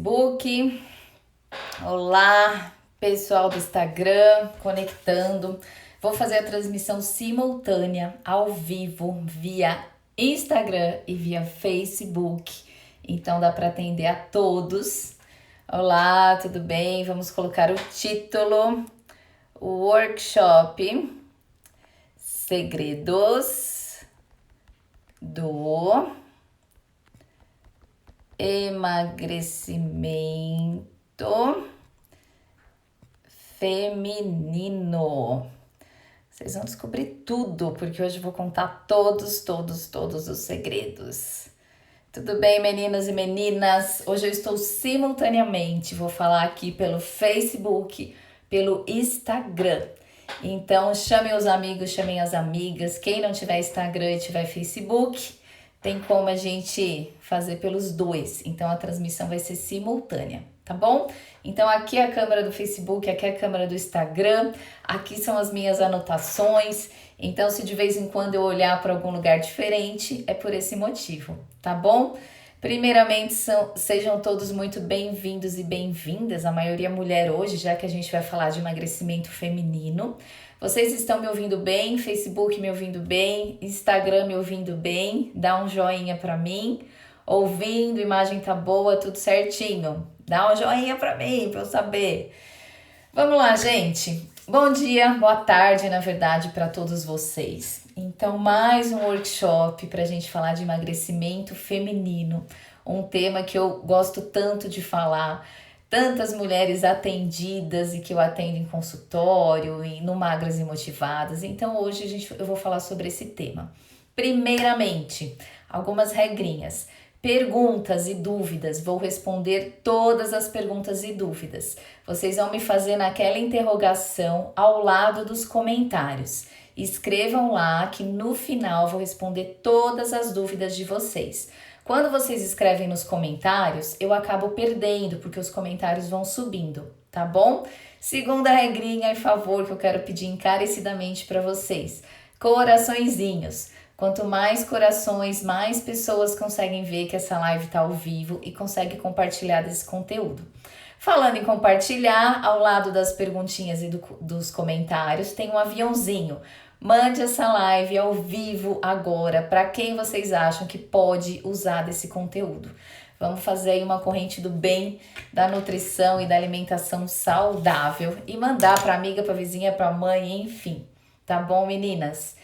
Facebook. Olá, pessoal do Instagram, conectando. Vou fazer a transmissão simultânea, ao vivo, via Instagram e via Facebook. Então dá para atender a todos. Olá, tudo bem? Vamos colocar o título: Workshop Segredos do Emagrecimento Feminino. Vocês vão descobrir tudo, porque hoje eu vou contar todos os segredos. Tudo bem, meninos e meninas? Hoje eu estou simultaneamente, vou falar aqui pelo Facebook, pelo Instagram. Então, chamem os amigos, chamem as amigas. Quem não tiver Instagram e tiver Facebook, tem como a gente fazer pelos dois. Então, a transmissão vai ser simultânea, tá bom? Então, aqui é a câmera do Facebook, aqui é a câmera do Instagram. Aqui são as minhas anotações. Então, se de vez em quando eu olhar para algum lugar diferente, é por esse motivo, tá bom? Primeiramente, sejam todos muito bem-vindos e bem-vindas. A maioria mulher hoje, já que a gente vai falar de emagrecimento feminino. Vocês estão me ouvindo bem? Facebook me ouvindo bem? Instagram me ouvindo bem? Dá um joinha pra mim. Ouvindo, imagem tá boa, tudo certinho? Dá um joinha pra mim, pra eu saber. Vamos lá, gente. Bom dia, boa tarde, na verdade, para todos vocês. Então, mais um workshop pra gente falar de emagrecimento feminino. Um tema que eu gosto tanto de falar. Tantas mulheres atendidas e que eu atendo em consultório e no Magras e Motivadas. Então hoje eu vou falar sobre esse tema. Primeiramente, algumas regrinhas. Perguntas e dúvidas. Vou responder todas as perguntas e dúvidas. Vocês vão me fazer naquela interrogação ao lado dos comentários. Escrevam lá que no final vou responder todas as dúvidas de vocês. Quando vocês escrevem nos comentários, eu acabo perdendo, porque os comentários vão subindo, tá bom? Segunda regrinha e favor que eu quero pedir encarecidamente para vocês. Coraçõezinhos. Quanto mais corações, mais pessoas conseguem ver que essa live tá ao vivo e conseguem compartilhar desse conteúdo. Falando em compartilhar, ao lado das perguntinhas e dos comentários, tem um aviãozinho. Mande essa live ao vivo agora para quem vocês acham que pode usar desse conteúdo. Vamos fazer aí uma corrente do bem, da nutrição e da alimentação saudável e mandar para amiga, para vizinha, para mãe, enfim. Tá bom, meninas?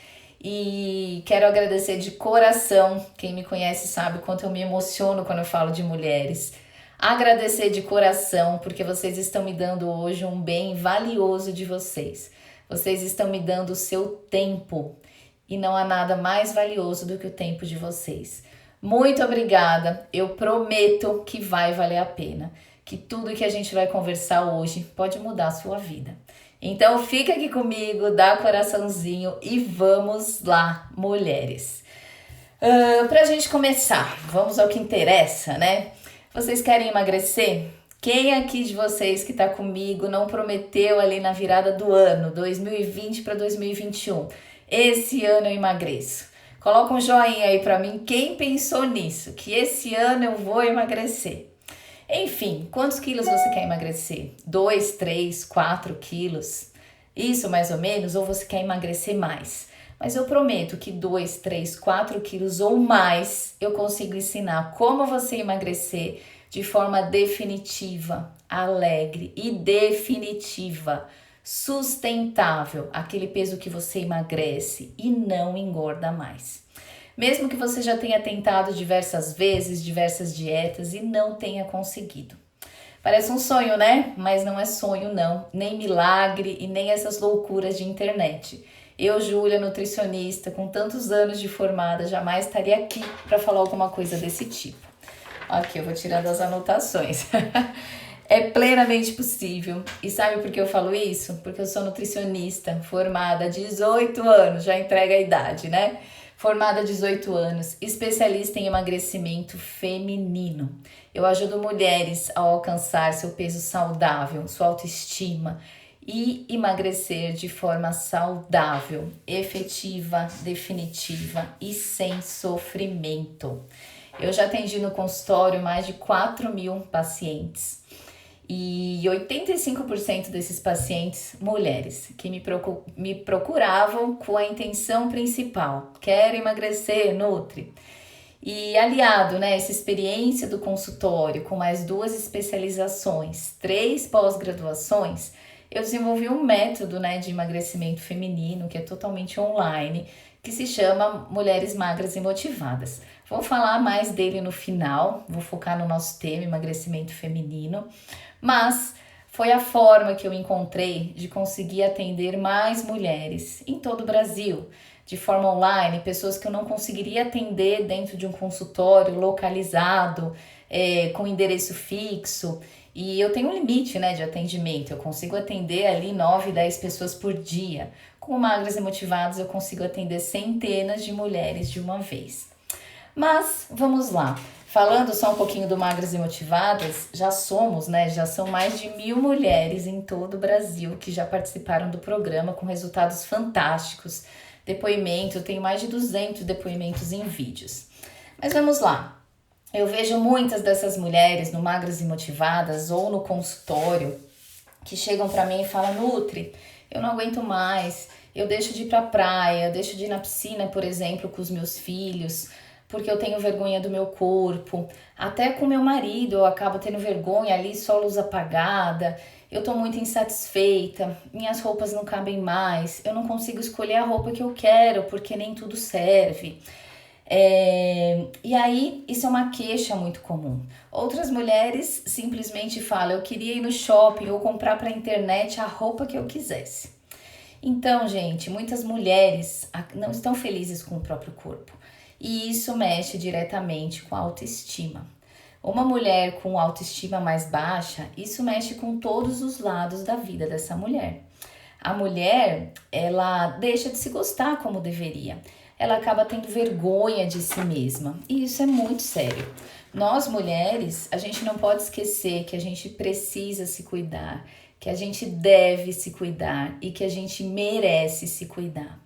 E quero agradecer de coração, quem me conhece sabe o quanto eu me emociono quando eu falo de mulheres. Agradecer de coração porque vocês estão me dando hoje um bem valioso de vocês. Vocês estão me dando o seu tempo e não há nada mais valioso do que o tempo de vocês. Muito obrigada, eu prometo que vai valer a pena, que tudo que a gente vai conversar hoje pode mudar a sua vida. Então fica aqui comigo, dá coraçãozinho e vamos lá, mulheres. Pra gente começar, vamos ao que interessa, né? Vocês querem emagrecer? Quem aqui de vocês que tá comigo não prometeu ali na virada do ano, 2020 para 2021? Esse ano eu emagreço. Coloca um joinha aí pra mim, quem pensou nisso? Que esse ano eu vou emagrecer. Enfim, quantos quilos você quer emagrecer? 2, 3, 4 quilos? Isso mais ou menos? Ou você quer emagrecer mais? Mas eu prometo que 2, 3, 4 quilos ou mais eu consigo ensinar como você emagrecer de forma definitiva, alegre e definitiva, sustentável, aquele peso que você emagrece e não engorda mais. Mesmo que você já tenha tentado diversas vezes, diversas dietas e não tenha conseguido. Parece um sonho, né? Mas não é sonho não, nem milagre e nem essas loucuras de internet. Eu, Júlia, nutricionista, com tantos anos de formada, jamais estaria aqui para falar alguma coisa desse tipo. Aqui, eu vou tirando as anotações. É plenamente possível. E sabe por que eu falo isso? Porque eu sou nutricionista, formada há 18 anos, já entrega a idade, né? Formada há 18 anos, especialista em emagrecimento feminino. Eu ajudo mulheres a alcançar seu peso saudável, sua autoestima e emagrecer de forma saudável, efetiva, definitiva e sem sofrimento. Eu já atendi no consultório mais de 4.000 pacientes. E 85% desses pacientes, mulheres, que me procuravam com a intenção principal: quero emagrecer, nutri. E aliado, né, essa experiência do consultório com mais 2 especializações, 3 pós-graduações, eu desenvolvi um método, né, de emagrecimento feminino que é totalmente online, que se chama Mulheres Magras e Motivadas. Vou falar mais dele no final, vou focar no nosso tema, emagrecimento feminino, mas foi a forma que eu encontrei de conseguir atender mais mulheres em todo o Brasil, de forma online, pessoas que eu não conseguiria atender dentro de um consultório localizado, com endereço fixo. E eu tenho um limite, né, de atendimento, eu consigo atender ali 9, 10 pessoas por dia. Com Magras e Motivadas eu consigo atender centenas de mulheres de uma vez. Mas vamos lá, falando só um pouquinho do Magras e Motivadas, já são mais de 1.000 mulheres em todo o Brasil que já participaram do programa com resultados fantásticos. Depoimento, eu tenho mais de 200 depoimentos em vídeos. Mas vamos lá, eu vejo muitas dessas mulheres no Magras e Motivadas ou no consultório que chegam para mim e falam: Nutri, eu não aguento mais, eu deixo de ir pra praia, eu deixo de ir na piscina, por exemplo, com os meus filhos, porque eu tenho vergonha do meu corpo. Até com meu marido eu acabo tendo vergonha ali, só luz apagada. Eu tô muito insatisfeita, minhas roupas não cabem mais, eu não consigo escolher a roupa que eu quero porque nem tudo serve. E aí, isso é uma queixa muito comum. Outras mulheres simplesmente falam: eu queria ir no shopping ou comprar pela internet a roupa que eu quisesse. Então, gente, muitas mulheres não estão felizes com o próprio corpo. E isso mexe diretamente com a autoestima. Uma mulher com autoestima mais baixa, isso mexe com todos os lados da vida dessa mulher. A mulher, ela deixa de se gostar como deveria. Ela acaba tendo vergonha de si mesma. E isso é muito sério. Nós, mulheres, a gente não pode esquecer que a gente precisa se cuidar, que a gente deve se cuidar e que a gente merece se cuidar.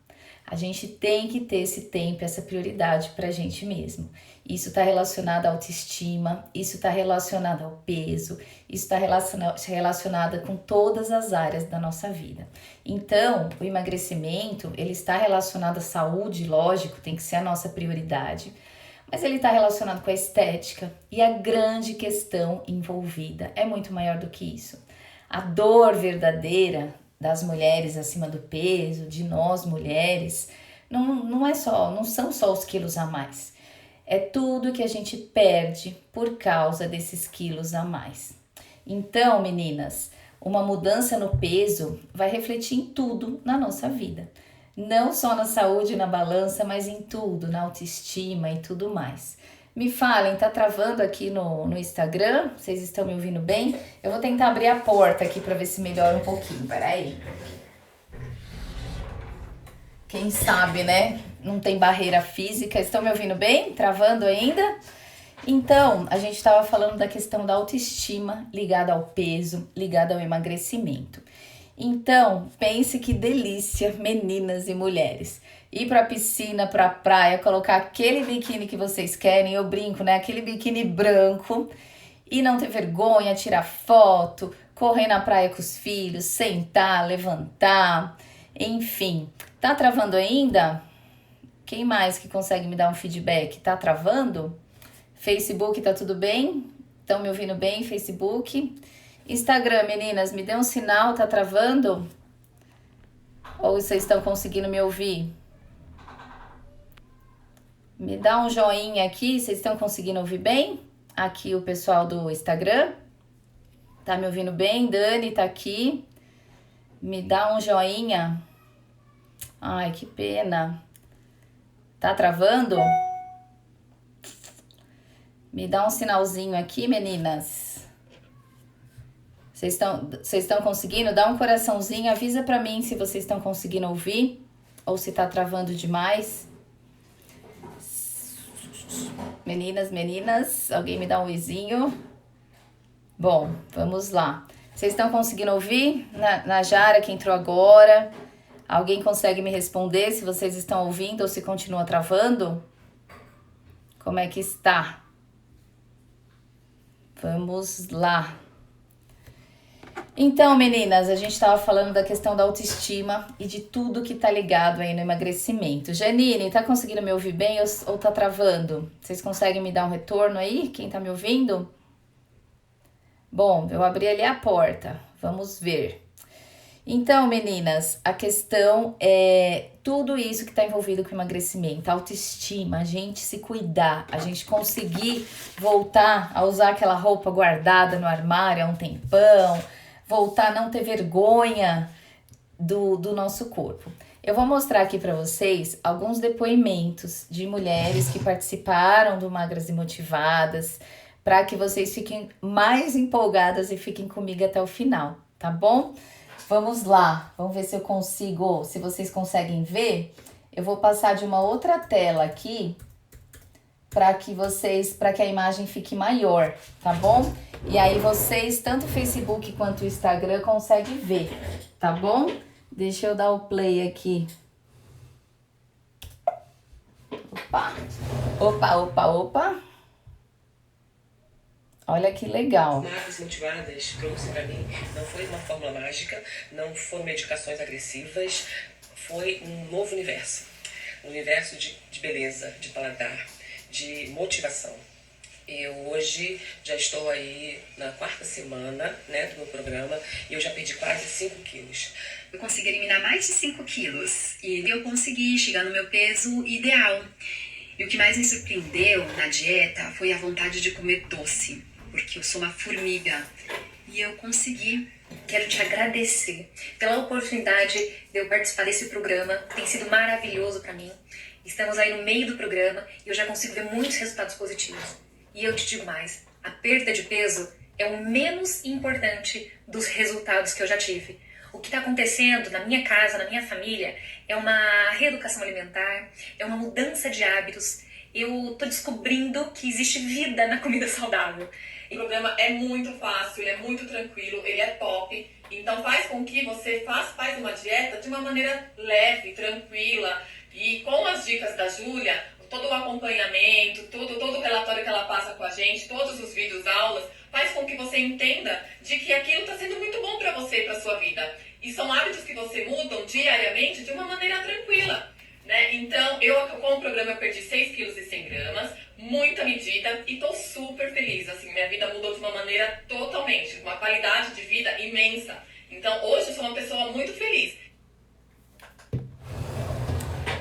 A gente tem que ter esse tempo, essa prioridade pra gente mesmo. Isso está relacionado à autoestima, isso está relacionado ao peso, isso está relacionado com todas as áreas da nossa vida. Então, o emagrecimento, ele está relacionado à saúde, lógico, tem que ser a nossa prioridade, mas ele está relacionado com a estética e a grande questão envolvida é muito maior do que isso. A dor verdadeira das mulheres acima do peso, de nós mulheres, não são só os quilos a mais. É tudo que a gente perde por causa desses quilos a mais. Então, meninas, uma mudança no peso vai refletir em tudo na nossa vida. Não só na saúde, na balança, mas em tudo, na autoestima e tudo mais. Me falem, tá travando aqui no Instagram? Vocês estão me ouvindo bem? Eu vou tentar abrir a porta aqui para ver se melhora um pouquinho. Peraí. Quem sabe, né? Não tem barreira física. Estão me ouvindo bem? Travando ainda? Então, a gente estava falando da questão da autoestima ligada ao peso, ligada ao emagrecimento. Então, pense que delícia, meninas e mulheres. Ir pra piscina, pra praia, colocar aquele biquíni que vocês querem, eu brinco, né? Aquele biquíni branco e não ter vergonha, tirar foto, correr na praia com os filhos, sentar, levantar, enfim. Tá travando ainda? Quem mais que consegue me dar um feedback? Tá travando? Facebook, tá tudo bem? Estão me ouvindo bem? Facebook? Instagram, meninas, me dê um sinal, tá travando? Ou vocês estão conseguindo me ouvir? Me dá um joinha aqui, vocês estão conseguindo ouvir bem? Aqui o pessoal do Instagram. Tá me ouvindo bem? Dani tá aqui. Me dá um joinha. Ai, que pena. Tá travando? Me dá um sinalzinho aqui, meninas. Vocês estão conseguindo? Dá um coraçãozinho, avisa pra mim se vocês estão conseguindo ouvir ou se tá travando demais. Meninas, alguém me dá um oizinho? Bom, vamos lá. Vocês estão conseguindo ouvir? Na Jara, que entrou agora. Alguém consegue me responder se vocês estão ouvindo ou se continua travando? Como é que está? Vamos lá. Então, meninas, a gente estava falando da questão da autoestima e de tudo que tá ligado aí no emagrecimento. Janine, tá conseguindo me ouvir bem ou tá travando? Vocês conseguem me dar um retorno aí? Quem tá me ouvindo? Bom, eu abri ali a porta. Vamos ver. Então, meninas, a questão é tudo isso que está envolvido com emagrecimento, autoestima, a gente se cuidar, a gente conseguir voltar a usar aquela roupa guardada no armário há um tempão, voltar a não ter vergonha do nosso corpo. Eu vou mostrar aqui para vocês alguns depoimentos de mulheres que participaram do Magras e Motivadas, para que vocês fiquem mais empolgadas e fiquem comigo até o final, tá bom? Vamos lá, vamos ver se eu consigo, se vocês conseguem ver. Eu vou passar de uma outra tela aqui para que a imagem fique maior, tá bom? E aí vocês, tanto o Facebook quanto o Instagram, conseguem ver, tá bom? Deixa eu dar o play aqui. Opa. Olha que legal. Magras Motivadas trouxe para mim, não foi uma fórmula mágica, não foram medicações agressivas, foi um novo universo. Um universo de beleza, de paladar, de motivação. Eu hoje já estou aí na 4ª semana, né, do meu programa e eu já perdi quase 5 quilos. Eu consegui eliminar mais de 5 quilos e eu consegui chegar no meu peso ideal. E o que mais me surpreendeu na dieta foi a vontade de comer doce, porque eu sou uma formiga e eu consegui. Quero te agradecer pela oportunidade de eu participar desse programa, tem sido maravilhoso para mim. Estamos aí no meio do programa e eu já consigo ver muitos resultados positivos. E eu te digo mais, a perda de peso é o menos importante dos resultados que eu já tive. O que está acontecendo na minha casa, na minha família, é uma reeducação alimentar, é uma mudança de hábitos. Eu tô descobrindo que existe vida na comida saudável. O programa é muito fácil, ele é muito tranquilo, ele é top. Então faz com que você faz uma dieta de uma maneira leve, tranquila. E com as dicas da Júlia, todo o acompanhamento, todo o relatório que ela passa com a gente, todos os vídeos, aulas, faz com que você entenda de que aquilo está sendo muito bom para você e para sua vida. E são hábitos que você muda diariamente de uma maneira tranquila, né? Então, com o programa eu perdi 6 quilos e 100 gramas, muita medida, e tô super feliz. Assim, minha vida mudou de uma maneira totalmente, uma qualidade de vida imensa. Então, hoje eu sou uma pessoa muito feliz.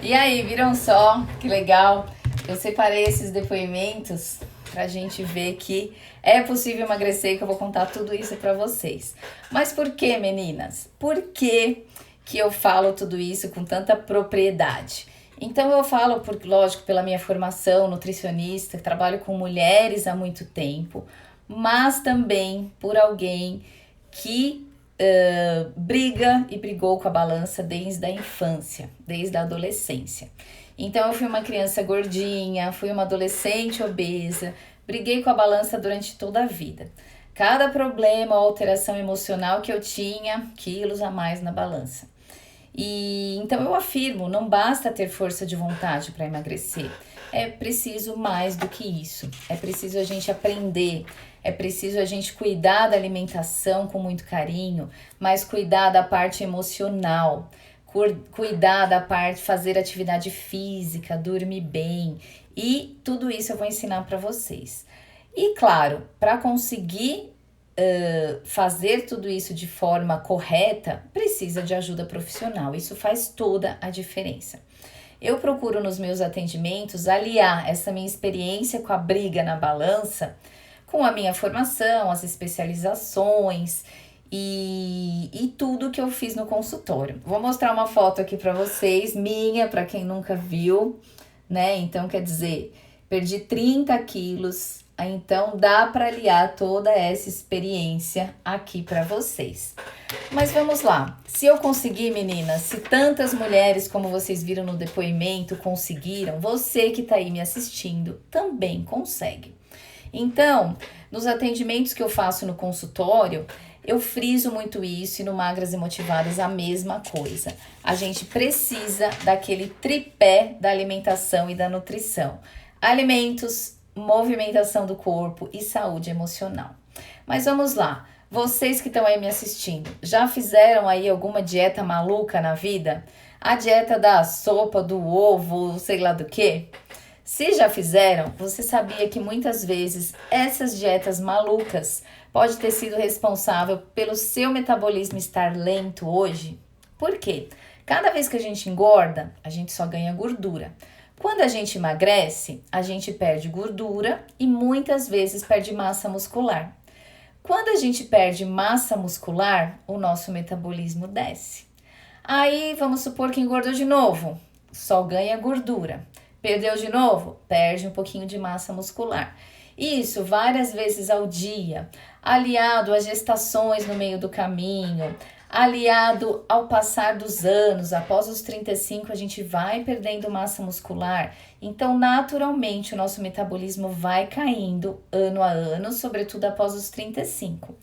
E aí, viram só? Que legal! Eu separei esses depoimentos pra gente ver que é possível emagrecer e que eu vou contar tudo isso pra vocês. Mas por que, meninas? Por que eu falo tudo isso com tanta propriedade? Então eu falo, lógico, pela minha formação nutricionista, trabalho com mulheres há muito tempo, mas também por alguém que briga e brigou com a balança desde a infância, desde a adolescência. Então eu fui uma criança gordinha, fui uma adolescente obesa, briguei com a balança durante toda a vida. Cada problema ou alteração emocional que eu tinha, quilos a mais na balança. E então eu afirmo, não basta ter força de vontade para emagrecer. É preciso mais do que isso. É preciso a gente aprender, é preciso a gente cuidar da alimentação com muito carinho, mas cuidar da parte emocional, cuidar da parte fazer atividade física, dormir bem, e tudo isso eu vou ensinar para vocês. E claro, para conseguir fazer tudo isso de forma correta, precisa de ajuda profissional. Isso faz toda a diferença. Eu procuro nos meus atendimentos aliar essa minha experiência com a briga na balança com a minha formação, as especializações e tudo que eu fiz no consultório. Vou mostrar uma foto aqui para vocês, minha, para quem nunca viu, né? Então, quer dizer, perdi 30 quilos, então dá para aliar toda essa experiência aqui para vocês. Mas vamos lá, se eu conseguir, meninas, se tantas mulheres como vocês viram no depoimento conseguiram, você que tá aí me assistindo também consegue. Então, nos atendimentos que eu faço no consultório, eu friso muito isso, e no Magras e Motivadas a mesma coisa. A gente precisa daquele tripé da alimentação e da nutrição. alimentos, movimentação do corpo e saúde emocional. Mas vamos lá, vocês que estão aí me assistindo, já fizeram aí alguma dieta maluca na vida? A dieta da sopa, do ovo, sei lá do que? Se já fizeram, você sabia que muitas vezes essas dietas malucas pode ter sido responsável pelo seu metabolismo estar lento hoje? Por quê? Cada vez que a gente engorda, a gente só ganha gordura. Quando a gente emagrece, a gente perde gordura e muitas vezes perde massa muscular. Quando a gente perde massa muscular, o nosso metabolismo desce. Aí, vamos supor que engordou de novo, só ganha gordura. Perdeu de novo, perde um pouquinho de massa muscular. Isso várias vezes ao dia, aliado a gestações no meio do caminho, aliado ao passar dos anos, após os 35 a gente vai perdendo massa muscular, então naturalmente o nosso metabolismo vai caindo ano a ano, sobretudo após os 35.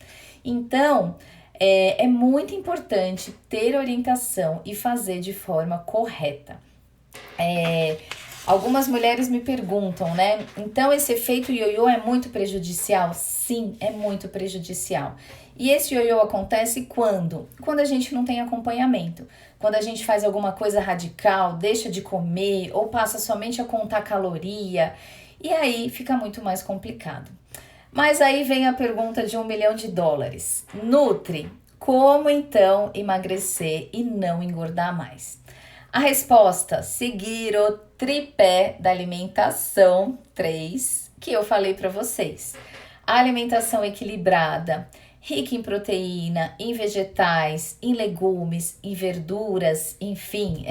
Então, é muito importante ter orientação e fazer de forma correta. Algumas mulheres me perguntam, né? Então esse efeito ioiô é muito prejudicial? Sim, é muito prejudicial. E esse ioiô acontece quando? Quando a gente não tem acompanhamento. Quando a gente faz alguma coisa radical, deixa de comer ou passa somente a contar caloria. E aí fica muito mais complicado. Mas aí vem a pergunta de $1 milhão. Nutri, como então emagrecer e não engordar mais? A resposta, seguir o tripé da alimentação 3, que eu falei para vocês. A alimentação equilibrada, rica em proteína, em vegetais, em legumes, em verduras, enfim,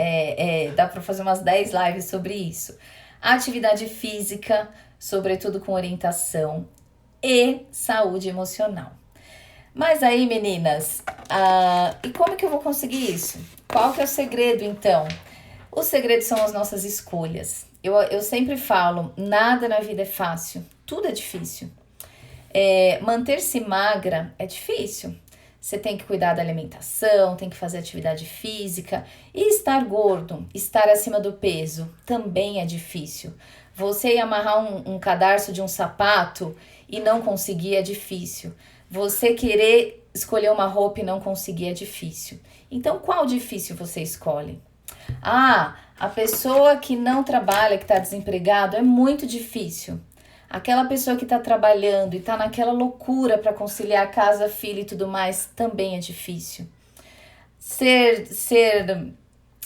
dá para fazer umas 10 lives sobre isso. Atividade física, sobretudo com orientação, e saúde emocional. Mas aí, meninas, e como que eu vou conseguir isso? Qual que é o segredo, então? O segredo são as nossas escolhas. Eu sempre falo, nada na vida é fácil, tudo é difícil. Manter-se magra é difícil. Você tem que cuidar da alimentação, tem que fazer atividade física. E estar gordo, estar acima do peso, também é difícil. Você ir amarrar um cadarço de um sapato e não conseguir é difícil. Você querer escolher uma roupa e não conseguir é difícil. Então, qual difícil você escolhe? A pessoa que não trabalha, que está desempregado, é muito difícil. Aquela pessoa que está trabalhando e está naquela loucura para conciliar casa, filho e tudo mais, também é difícil.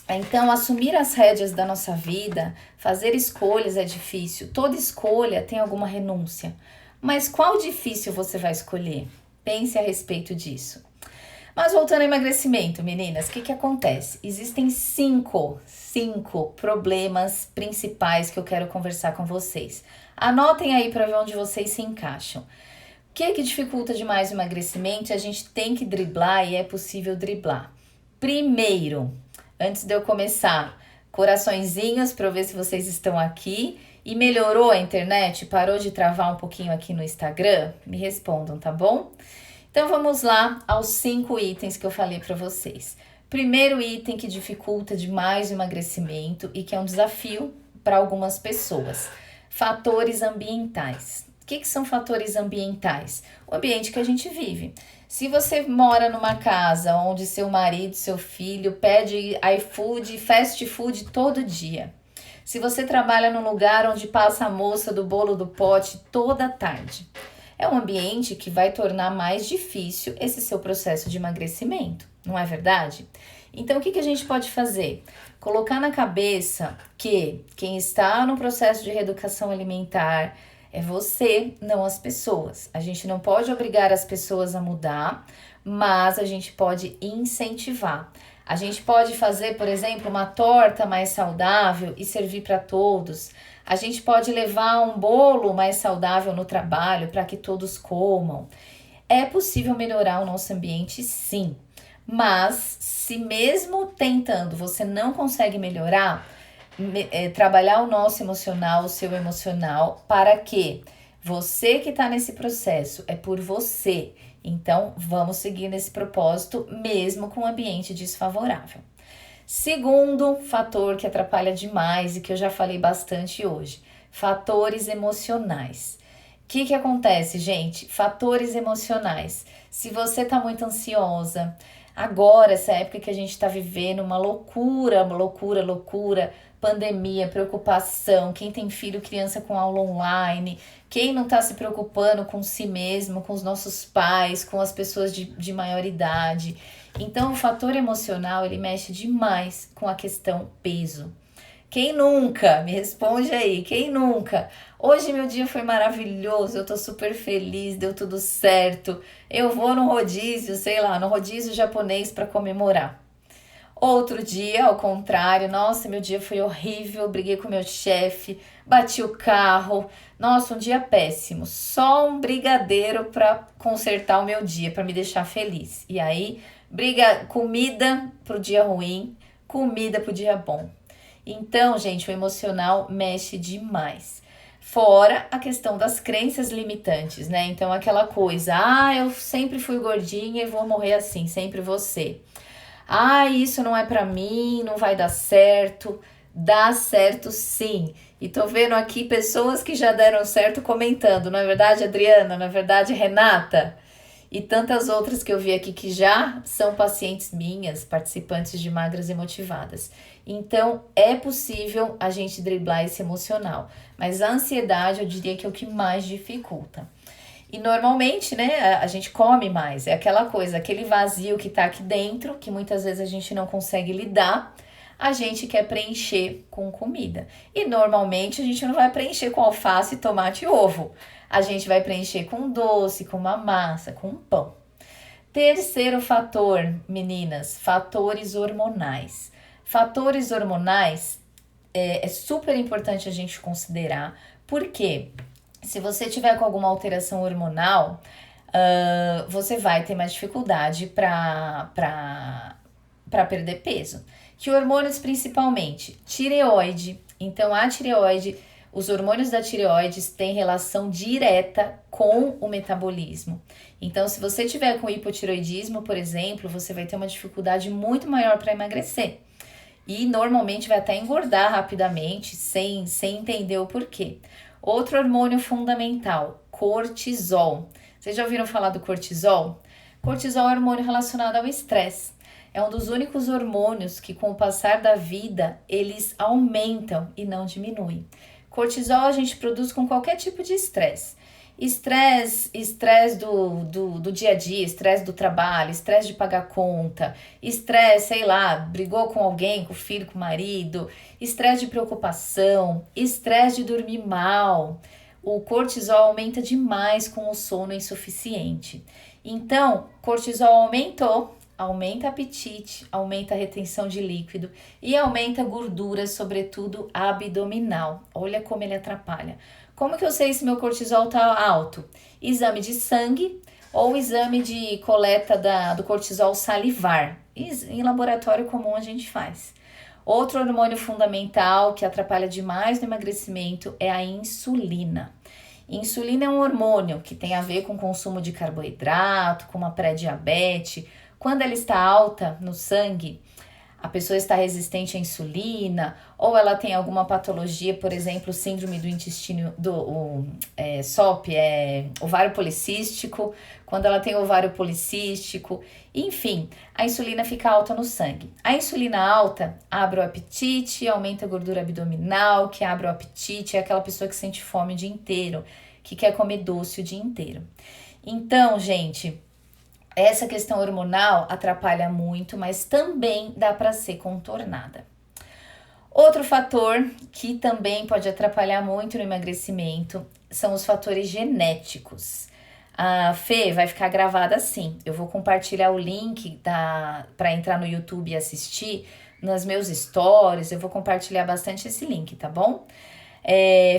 Então, assumir as rédeas da nossa vida, fazer escolhas é difícil. Toda escolha tem alguma renúncia. Mas qual difícil você vai escolher? Pense a respeito disso. Mas voltando ao emagrecimento, meninas, o que acontece? Existem cinco problemas principais que eu quero conversar com vocês. Anotem aí para ver onde vocês se encaixam. O que dificulta demais o emagrecimento? A gente tem que driblar e é possível driblar. Primeiro, antes de eu começar, coraçõezinhos para eu ver se vocês estão aqui. E melhorou a internet? Parou de travar um pouquinho aqui no Instagram? Me respondam, tá bom? Então vamos lá aos 5 itens que eu falei para vocês. Primeiro item que dificulta demais o emagrecimento e que é um desafio para algumas pessoas. Fatores ambientais. O que são fatores ambientais? O ambiente que a gente vive. Se você mora numa casa onde seu marido, seu filho pede iFood, fast food todo dia. Se você trabalha num lugar onde passa a moça do bolo do pote toda tarde. É um ambiente que vai tornar mais difícil esse seu processo de emagrecimento, não é verdade? Então, o que a gente pode fazer? Colocar na cabeça que quem está no processo de reeducação alimentar é você, não as pessoas. A gente não pode obrigar as pessoas a mudar, mas a gente pode incentivar. A gente pode fazer, por exemplo, uma torta mais saudável e servir para todos. A gente pode levar um bolo mais saudável no trabalho para que todos comam. É possível melhorar o nosso ambiente, sim. Mas, se mesmo tentando você não consegue melhorar, trabalhar o nosso emocional, o seu emocional, para que você que está nesse processo, é por você. Então, vamos seguir nesse propósito, mesmo com um ambiente desfavorável. Segundo fator que atrapalha demais e que eu já falei bastante hoje, Fatores emocionais. O que acontece, gente? Fatores emocionais. Se você tá muito ansiosa, agora, essa época que a gente tá vivendo, uma loucura, pandemia, preocupação, quem tem filho, criança com aula online, quem não tá se preocupando com si mesmo, com os nossos pais, com as pessoas de maior idade. Então, o fator emocional, ele mexe demais com a questão peso. Quem nunca? Me responde aí, quem nunca? Hoje meu dia foi maravilhoso, eu tô super feliz, deu tudo certo. Eu vou no rodízio, sei lá, no rodízio japonês para comemorar. Outro dia, ao contrário, nossa, meu dia foi horrível, briguei com meu chefe, bati o carro. Nossa, um dia péssimo. Só um brigadeiro para consertar o meu dia, para me deixar feliz. E aí, comida pro dia ruim, comida pro dia bom. Então, gente, o emocional mexe demais. Fora a questão das crenças limitantes, né? Então, aquela coisa, eu sempre fui gordinha e vou morrer assim, sempre você. Isso não é pra mim, não vai dar certo. Dá certo sim. E tô vendo aqui pessoas que já deram certo comentando, não é verdade, Adriana? Não é verdade, Renata? E tantas outras que eu vi aqui que já são pacientes minhas, participantes de Magras e Motivadas. Então, é possível a gente driblar esse emocional. Mas a ansiedade, eu diria que é o que mais dificulta. E normalmente, né, a gente come mais. É aquela coisa, aquele vazio que tá aqui dentro, que muitas vezes a gente não consegue lidar, a gente quer preencher com comida. E normalmente a gente não vai preencher com alface, tomate e ovo. A gente vai preencher com doce, com uma massa, com um pão. Terceiro fator, meninas, fatores hormonais. Fatores hormonais é super importante a gente considerar, porque se você tiver com alguma alteração hormonal, você vai ter mais dificuldade para perder peso. Que hormônios principalmente? Tireoide. Então, a tireoide, os hormônios da tireoide têm relação direta com o metabolismo. Então, se você tiver com hipotireoidismo, por exemplo, você vai ter uma dificuldade muito maior para emagrecer. E normalmente vai até engordar rapidamente, sem entender o porquê. Outro hormônio fundamental, cortisol. Vocês já ouviram falar do cortisol? Cortisol é um hormônio relacionado ao estresse. É um dos únicos hormônios que, com o passar da vida, eles aumentam e não diminuem. Cortisol a gente produz com qualquer tipo de estresse. Estresse do dia a dia, estresse do trabalho, estresse de pagar conta, estresse, sei lá, brigou com alguém, com o filho, com o marido, estresse de preocupação, estresse de dormir mal. O cortisol aumenta demais com o sono insuficiente. Então, cortisol aumentou, aumenta apetite, aumenta a retenção de líquido e aumenta a gordura, sobretudo abdominal. Olha como ele atrapalha. Como que eu sei se meu cortisol está alto? Exame de sangue ou exame de coleta do cortisol salivar. Em laboratório comum a gente faz. Outro hormônio fundamental que atrapalha demais no emagrecimento é a insulina. Insulina é um hormônio que tem a ver com o consumo de carboidrato, com uma pré-diabetes. Quando ela está alta no sangue, a pessoa está resistente à insulina, ou ela tem alguma patologia, por exemplo, síndrome do intestino, SOP, ovário policístico. Quando ela tem ovário policístico, enfim, a insulina fica alta no sangue. A insulina alta abre o apetite, aumenta a gordura abdominal, que abre o apetite, é aquela pessoa que sente fome o dia inteiro, que quer comer doce o dia inteiro. Então, gente, essa questão hormonal atrapalha muito, mas também dá para ser contornada. Outro fator que também pode atrapalhar muito no emagrecimento são os fatores genéticos. A Fê vai ficar gravada assim. Eu vou compartilhar o link para entrar no YouTube e assistir nos meus stories. Eu vou compartilhar bastante esse link, tá bom?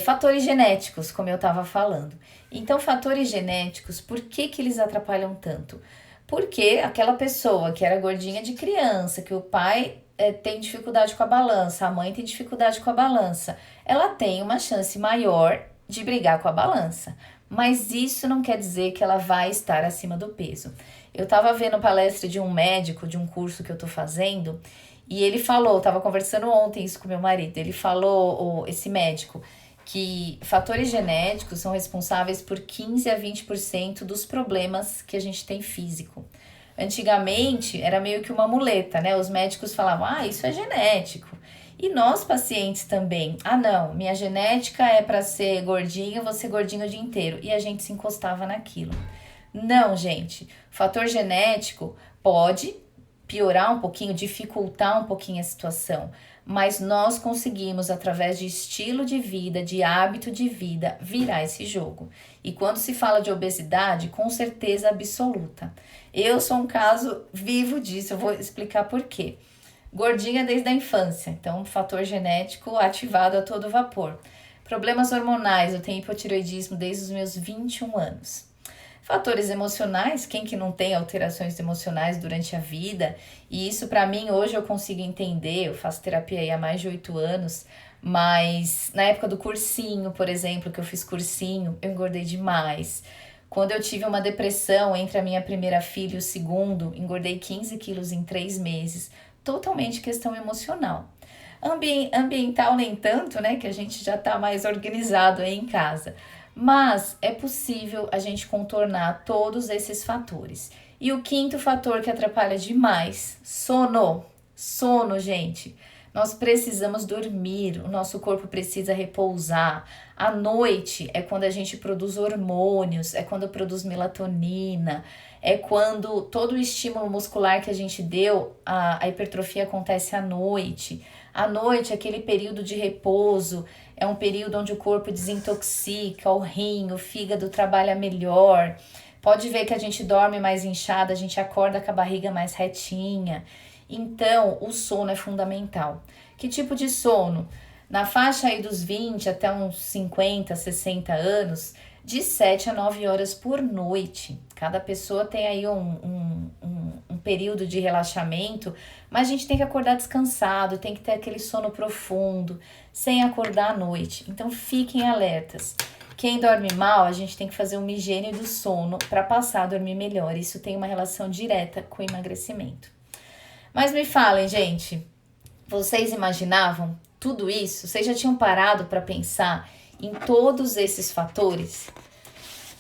Fatores genéticos, como eu estava falando. Então, fatores genéticos, por que eles atrapalham tanto? Porque aquela pessoa que era gordinha de criança, que o pai tem dificuldade com a balança, a mãe tem dificuldade com a balança, ela tem uma chance maior de brigar com a balança. Mas isso não quer dizer que ela vai estar acima do peso. Eu estava vendo palestra de um médico, de um curso que eu estou fazendo, e ele falou, estava conversando ontem isso com meu marido, ele falou, esse médico, que fatores genéticos são responsáveis por 15 a 20% dos problemas que a gente tem físico. Antigamente era meio que uma muleta, né? Os médicos falavam, isso é genético. E nós pacientes também, não, minha genética é para ser gordinho, vou ser gordinho o dia inteiro. E a gente se encostava naquilo. Não, gente, fator genético pode piorar um pouquinho, dificultar um pouquinho a situação, mas nós conseguimos, através de estilo de vida, de hábito de vida, virar esse jogo. E quando se fala de obesidade, com certeza absoluta. Eu sou um caso vivo disso, eu vou explicar por quê. Gordinha desde a infância, então fator genético ativado a todo vapor. Problemas hormonais, eu tenho hipotireoidismo desde os meus 21 anos. Fatores emocionais, quem que não tem alterações emocionais durante a vida? E isso para mim hoje eu consigo entender, eu faço terapia aí há mais de 8 anos, mas na época do cursinho, por exemplo, que eu fiz cursinho, eu engordei demais. Quando eu tive uma depressão entre a minha primeira filha e o segundo, engordei 15 quilos em 3 meses, totalmente questão emocional. Ambiental nem tanto, né, que a gente já tá mais organizado aí em casa. Mas é possível a gente contornar todos esses fatores. E o quinto fator que atrapalha demais, sono. Sono, gente. Nós precisamos dormir, o nosso corpo precisa repousar. À noite é quando a gente produz hormônios, é quando produz melatonina, é quando todo o estímulo muscular que a gente deu, a hipertrofia acontece à noite. À noite, aquele período de repouso, é um período onde o corpo desintoxica, o rim, o fígado trabalha melhor. Pode ver que a gente dorme mais inchada, a gente acorda com a barriga mais retinha. Então, o sono é fundamental. Que tipo de sono? Na faixa aí dos 20 até uns 50, 60 anos, de 7 a 9 horas por noite. Cada pessoa tem aí um período de relaxamento, mas a gente tem que acordar descansado, tem que ter aquele sono profundo, sem acordar à noite. Então, fiquem alertas. Quem dorme mal, a gente tem que fazer uma higiene do sono para passar a dormir melhor. Isso tem uma relação direta com o emagrecimento. Mas me falem, gente, vocês imaginavam tudo isso? Vocês já tinham parado para pensar em todos esses fatores?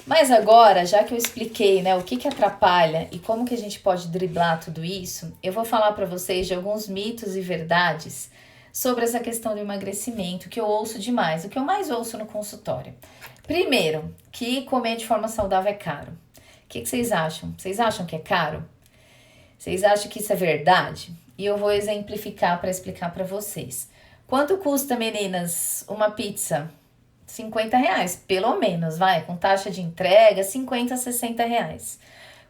Mas agora, já que eu expliquei, né, o que atrapalha e como que a gente pode driblar tudo isso, eu vou falar para vocês de alguns mitos e verdades sobre essa questão do emagrecimento, que eu ouço demais, o que eu mais ouço no consultório. Primeiro, que comer de forma saudável é caro. O que vocês acham? Vocês acham que é caro? Vocês acham que isso é verdade? E eu vou exemplificar para explicar para vocês. Quanto custa, meninas, uma pizza? R$50, pelo menos, vai, com taxa de entrega, 50 a 60 reais.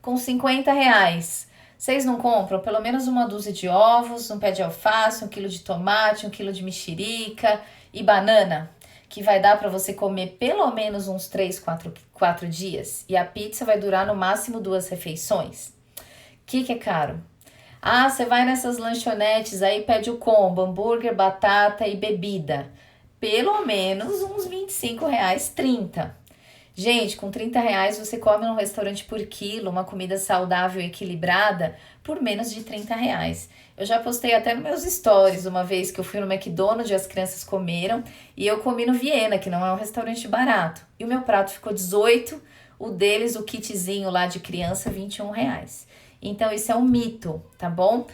Com R$50, vocês não compram pelo menos uma dúzia de ovos, um pé de alface, 1 quilo de tomate, 1 quilo de mexerica e banana, que vai dar para você comer pelo menos uns 3, 4 dias. E a pizza vai durar no máximo 2 refeições. O que é caro? Você vai nessas lanchonetes aí, pede o combo, hambúrguer, batata e bebida. Pelo menos uns R$25, 30. Gente, com R$30 você come num restaurante por quilo, uma comida saudável e equilibrada, por menos de R$30. Eu já postei até nos meus stories uma vez que eu fui no McDonald's e as crianças comeram, e eu comi no Viena, que não é um restaurante barato. E o meu prato ficou 18, o deles, o kitzinho lá de criança, R$21. Então, isso é um mito, tá bom?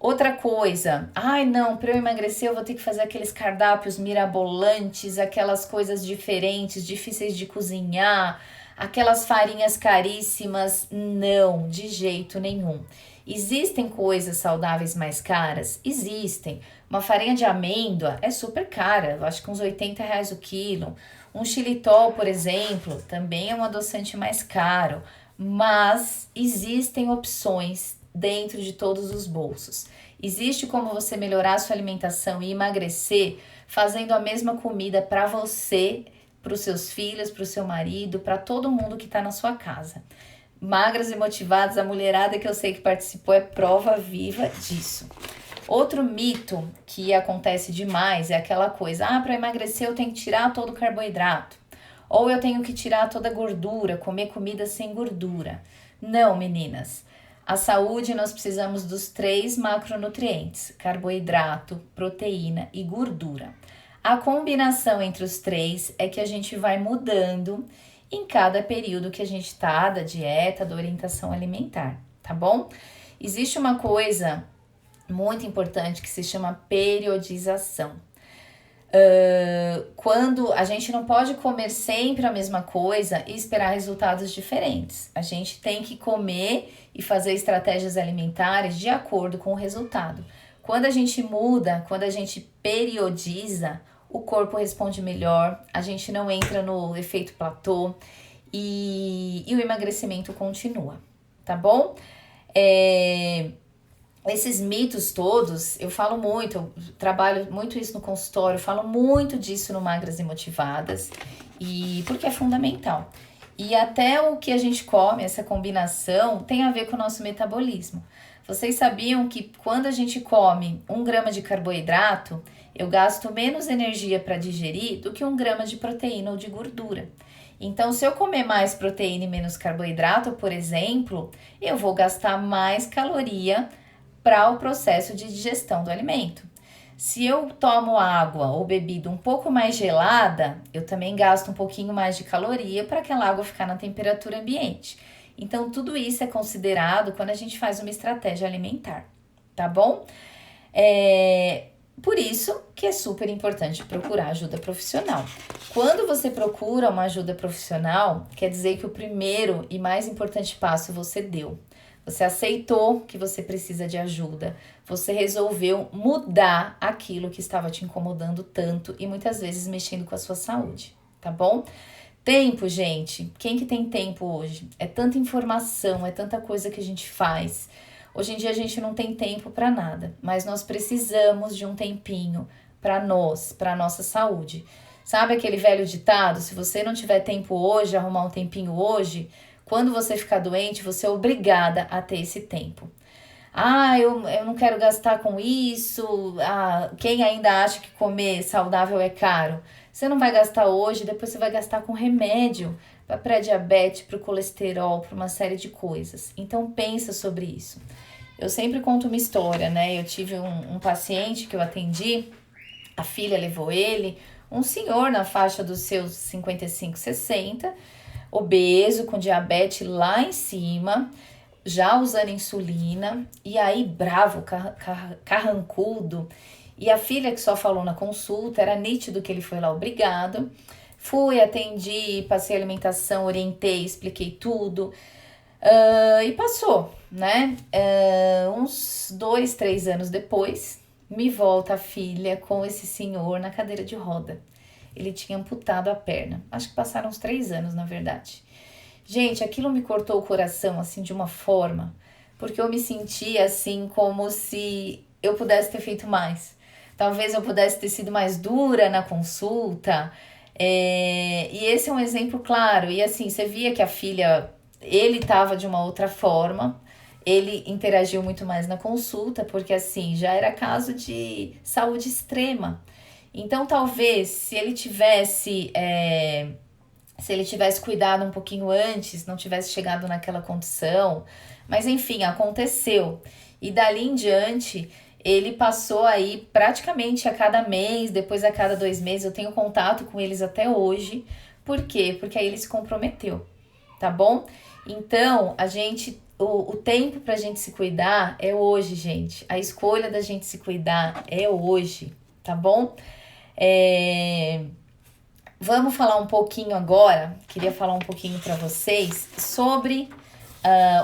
Outra coisa, não, para eu emagrecer eu vou ter que fazer aqueles cardápios mirabolantes, aquelas coisas diferentes, difíceis de cozinhar, aquelas farinhas caríssimas. Não, de jeito nenhum. Existem coisas saudáveis mais caras? Existem. Uma farinha de amêndoa é super cara, eu acho que uns R$80 o quilo. Um xilitol, por exemplo, também é um adoçante mais caro. Mas existem opções dentro de todos os bolsos. Existe como você melhorar a sua alimentação e emagrecer fazendo a mesma comida para você, para os seus filhos, para o seu marido, para todo mundo que está na sua casa. Magras e motivadas, a mulherada que eu sei que participou é prova viva disso. Outro mito que acontece demais é aquela coisa, para emagrecer eu tenho que tirar todo o carboidrato. Ou eu tenho que tirar toda a gordura, comer comida sem gordura. Não, meninas. A saúde, nós precisamos dos 3 macronutrientes, carboidrato, proteína e gordura. A combinação entre os três é que a gente vai mudando em cada período que a gente tá da dieta, da orientação alimentar, tá bom? Existe uma coisa muito importante que se chama periodização. Quando a gente não pode comer sempre a mesma coisa e esperar resultados diferentes. A gente tem que comer e fazer estratégias alimentares de acordo com o resultado. Quando a gente muda, quando a gente periodiza, o corpo responde melhor, a gente não entra no efeito platô e o emagrecimento continua, tá bom? Esses mitos todos, eu falo muito, eu trabalho muito isso no consultório, eu falo muito disso no Magras e Motivadas, e porque é fundamental. E até o que a gente come, essa combinação, tem a ver com o nosso metabolismo. Vocês sabiam que quando a gente come 1 grama de carboidrato, eu gasto menos energia para digerir do que 1 grama de proteína ou de gordura. Então, se eu comer mais proteína e menos carboidrato, por exemplo, eu vou gastar mais caloria para o processo de digestão do alimento. Se eu tomo água ou bebida um pouco mais gelada, eu também gasto um pouquinho mais de caloria para aquela água ficar na temperatura ambiente. Então, tudo isso é considerado quando a gente faz uma estratégia alimentar, tá bom? Por isso que é super importante procurar ajuda profissional. Quando você procura uma ajuda profissional, quer dizer que o primeiro e mais importante passo você deu. Você aceitou que você precisa de ajuda, você resolveu mudar aquilo que estava te incomodando tanto e muitas vezes mexendo com a sua saúde, tá bom? Tempo, gente, quem que tem tempo hoje? É tanta informação, é tanta coisa que a gente faz. Hoje em dia a gente não tem tempo para nada, mas nós precisamos de um tempinho para nós, para nossa saúde. Sabe aquele velho ditado? Se você não tiver tempo hoje, arrumar um tempinho hoje, quando você ficar doente, você é obrigada a ter esse tempo. Eu não quero gastar com isso. Quem ainda acha que comer saudável é caro? Você não vai gastar hoje, depois você vai gastar com remédio para pré-diabetes, para o colesterol, para uma série de coisas. Então pensa sobre isso. Eu sempre conto uma história, né? Eu tive um paciente que eu atendi, a filha levou ele, um senhor na faixa dos seus 55, 60, obeso, com diabetes lá em cima, já usando insulina, e aí bravo, carrancudo. E a filha que só falou na consulta, era nítido que ele foi lá obrigado. Fui, atendi, passei alimentação, orientei, expliquei tudo. E passou, né? Uns 2, 3 anos depois, me volta a filha com esse senhor na cadeira de roda. Ele tinha amputado a perna. Acho que passaram uns 3 anos, na verdade. Gente, aquilo me cortou o coração, assim, de uma forma. Porque eu me sentia, assim, como se eu pudesse ter feito mais. Talvez eu pudesse ter sido mais dura na consulta. E esse é um exemplo claro. E, assim, você via que a filha, ele estava de uma outra forma. Ele interagiu muito mais na consulta, porque, assim, já era caso de saúde extrema. Então, talvez, se ele tivesse cuidado um pouquinho antes, não tivesse chegado naquela condição, mas enfim, aconteceu. E dali em diante, ele passou aí praticamente a cada mês, depois a cada 2 meses, eu tenho contato com eles até hoje. Por quê? Porque aí ele se comprometeu, tá bom? Então, o tempo pra gente se cuidar é hoje, gente. A escolha da gente se cuidar é hoje, tá bom? Vamos falar um pouquinho agora, queria falar um pouquinho para vocês sobre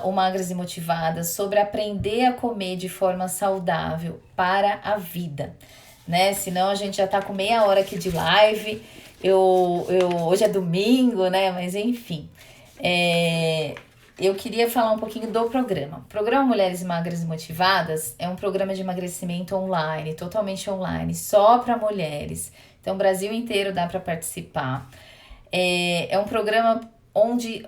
o Magras e Motivadas, sobre aprender a comer de forma saudável para a vida, né? Senão a gente já tá com meia hora aqui de live, hoje é domingo, né? Mas enfim, eu queria falar um pouquinho do programa. O programa Mulheres Magras e Motivadas é um programa de emagrecimento online, totalmente online, só para mulheres. Então, o Brasil inteiro dá para participar. É um programa onde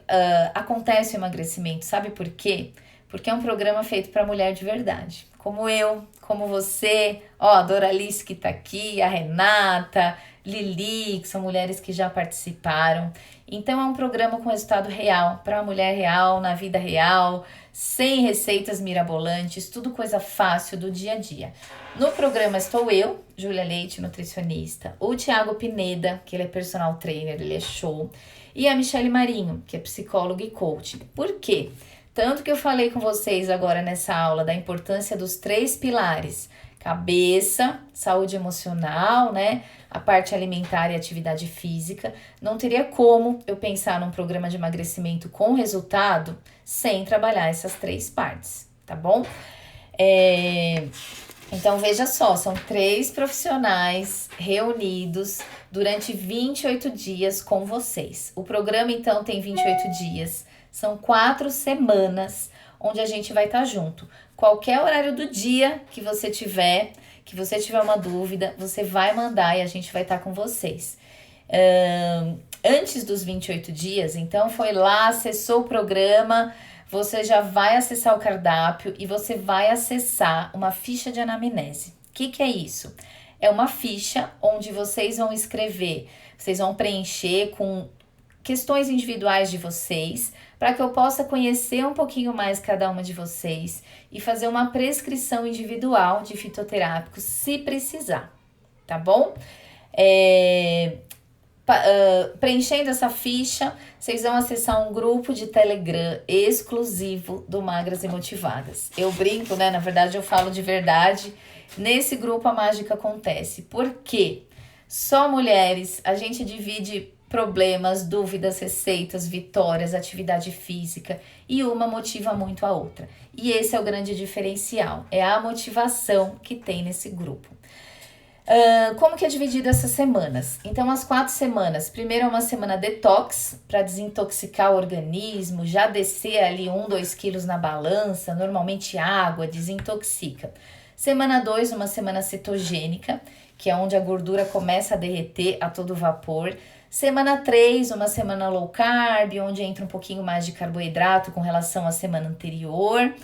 acontece o emagrecimento. Sabe por quê? Porque é um programa feito para mulher de verdade. Como eu, como você, a Doralice que tá aqui, a Renata, Lili, que são mulheres que já participaram. Então, é um programa com resultado real, para a mulher real, na vida real, sem receitas mirabolantes, tudo coisa fácil do dia a dia. No programa estou eu, Júlia Leite, nutricionista, o Thiago Pineda, que ele é personal trainer, ele é show, e a Michele Marinho, que é psicóloga e coach. Por quê? Tanto que eu falei com vocês agora nessa aula da importância dos 3 pilares: cabeça, saúde emocional, né? A parte alimentar e atividade física. Não teria como eu pensar num programa de emagrecimento com resultado sem trabalhar essas 3 partes, tá bom? Então, veja só, são 3 profissionais reunidos durante 28 dias com vocês. O programa, então, tem 28 dias. São 4 semanas onde a gente vai estar junto. Qualquer horário do dia que você tiver uma dúvida, você vai mandar e a gente vai estar com vocês. Antes dos 28 dias, então, foi lá, acessou o programa, você já vai acessar o cardápio e você vai acessar uma ficha de anamnese. O que é isso? É uma ficha onde vocês vão escrever, vocês vão preencher com questões individuais de vocês, para que eu possa conhecer um pouquinho mais cada uma de vocês e fazer uma prescrição individual de fitoterápicos, se precisar, tá bom? Preenchendo essa ficha, vocês vão acessar um grupo de Telegram exclusivo do Magras e Motivadas. Eu brinco, né? Na verdade, eu falo de verdade. Nesse grupo a mágica acontece. Por quê? Só mulheres, a gente divide problemas, dúvidas, receitas, vitórias, atividade física, e uma motiva muito a outra. E esse é o grande diferencial, é a motivação que tem nesse grupo. Como que é dividido essas semanas? Então, as 4 semanas, primeiro é uma semana detox, para desintoxicar o organismo, já descer ali 1-2 quilos na balança, normalmente água, desintoxica. Semana 2, uma semana cetogênica, que é onde a gordura começa a derreter a todo vapor. Semana 3, uma semana low carb, onde entra um pouquinho mais de carboidrato com relação à semana anterior.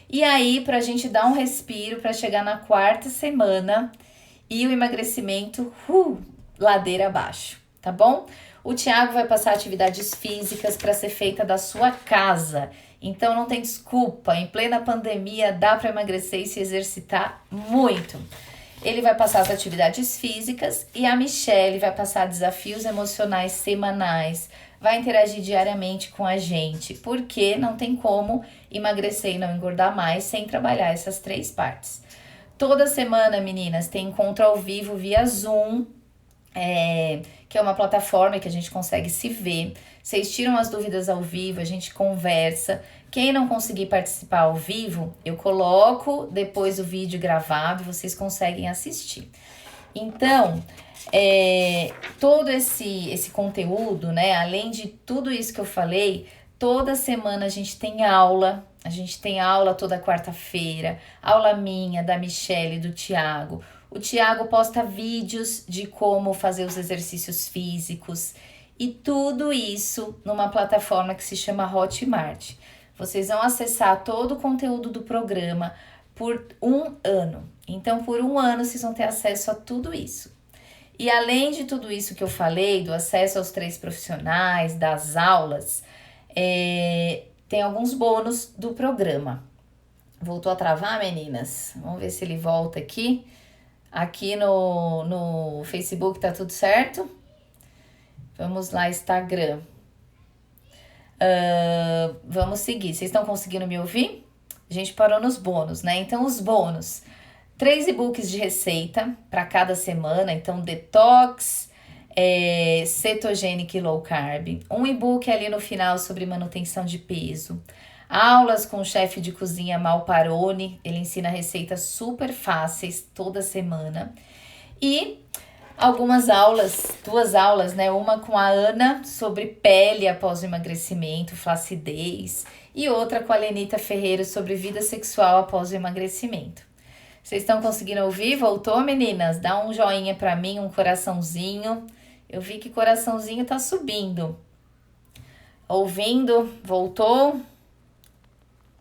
E aí, pra gente dar um respiro, para chegar na 4ª semana e o emagrecimento, ladeira abaixo, tá bom? O Thiago vai passar atividades físicas para ser feita da sua casa. Então, não tem desculpa, em plena pandemia dá para emagrecer e se exercitar muito. Ele vai passar as atividades físicas e a Michele vai passar desafios emocionais semanais, vai interagir diariamente com a gente, porque não tem como emagrecer e não engordar mais sem trabalhar essas 3 partes. Toda semana, meninas, tem encontro ao vivo via Zoom, que é uma plataforma que a gente consegue se ver. Vocês tiram as dúvidas ao vivo, a gente conversa. Quem não conseguir participar ao vivo, eu coloco depois o vídeo gravado e vocês conseguem assistir. Então, todo esse conteúdo, né, além de tudo isso que eu falei, toda semana a gente tem aula toda quarta-feira, aula minha, da Michele e do Thiago. O Thiago posta vídeos de como fazer os exercícios físicos e tudo isso numa plataforma que se chama Hotmart. Vocês vão acessar todo o conteúdo do programa por 1 ano. Então, por 1 ano, vocês vão ter acesso a tudo isso. E além de tudo isso que eu falei, do acesso aos 3 profissionais, das aulas, tem alguns bônus do programa. Voltou a travar, meninas? Vamos ver se ele volta aqui. Aqui no Facebook tá tudo certo? Vamos lá, Instagram. Vamos seguir. Vocês estão conseguindo me ouvir? A gente parou nos bônus, né? Então, os bônus. 3 e-books de receita para cada semana. Então, detox, cetogênica e low carb. Um e-book ali no final sobre manutenção de peso. Aulas com o chefe de cozinha Mal Paroni. Ele ensina receitas super fáceis toda semana. E algumas aulas, 2 aulas, né? Uma com a Ana sobre pele após o emagrecimento, flacidez. E outra com a Lenita Ferreira sobre vida sexual após o emagrecimento. Vocês estão conseguindo ouvir? Voltou, meninas? Dá um joinha pra mim, um coraçãozinho. Eu vi que coraçãozinho tá subindo. Ouvindo? Voltou?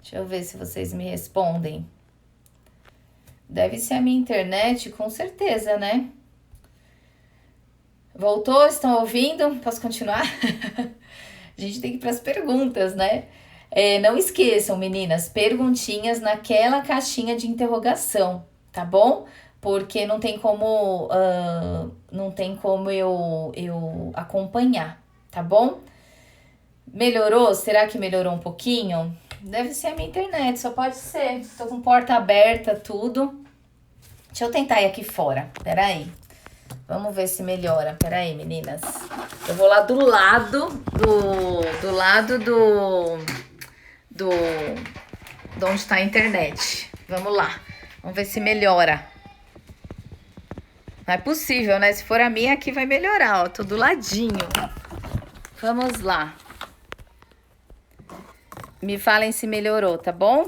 Deixa eu ver se vocês me respondem. Deve ser a minha internet, com certeza, né? Voltou? Estão ouvindo? Posso continuar? A gente tem que ir para as perguntas, né? Não esqueçam, meninas, perguntinhas naquela caixinha de interrogação, tá bom? Porque não tem como eu acompanhar, tá bom? Melhorou? Será que melhorou um pouquinho? Deve ser a minha internet, só pode ser. Tô com porta aberta, tudo. Deixa eu tentar ir aqui fora, peraí. Vamos ver se melhora. Peraí, meninas. Eu vou lá do lado de onde tá a internet. Vamos lá. Vamos ver se melhora. Não é possível, né? Se for a minha, aqui vai melhorar, ó. Tô do ladinho. Vamos lá. Me falem se melhorou, tá bom?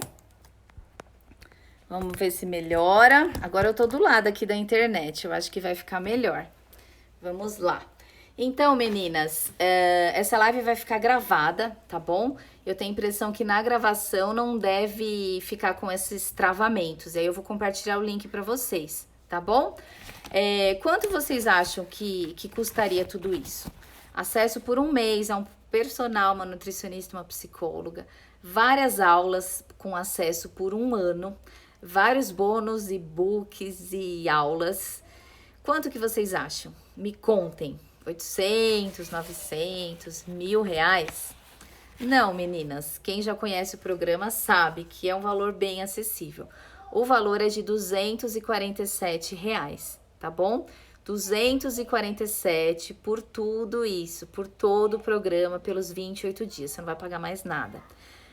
Vamos ver se melhora. Agora eu tô do lado aqui da internet. Eu acho que vai ficar melhor. Vamos lá. Então, meninas, essa live vai ficar gravada, tá bom? Eu tenho a impressão que na gravação não deve ficar com esses travamentos. Aí eu vou compartilhar o link para vocês, tá bom? Quanto vocês acham que custaria tudo isso? Acesso por um mês a um personal, uma nutricionista, uma psicóloga, várias aulas com acesso por um ano, vários bônus, e-books e aulas. Quanto que vocês acham? Me contem. 800, 900, R$1.000? Não, meninas. Quem já conhece o programa sabe que é um valor bem acessível. O valor é de R$247, tá bom? 247 por tudo isso, por todo o programa, pelos 28 dias. Você não vai pagar mais nada.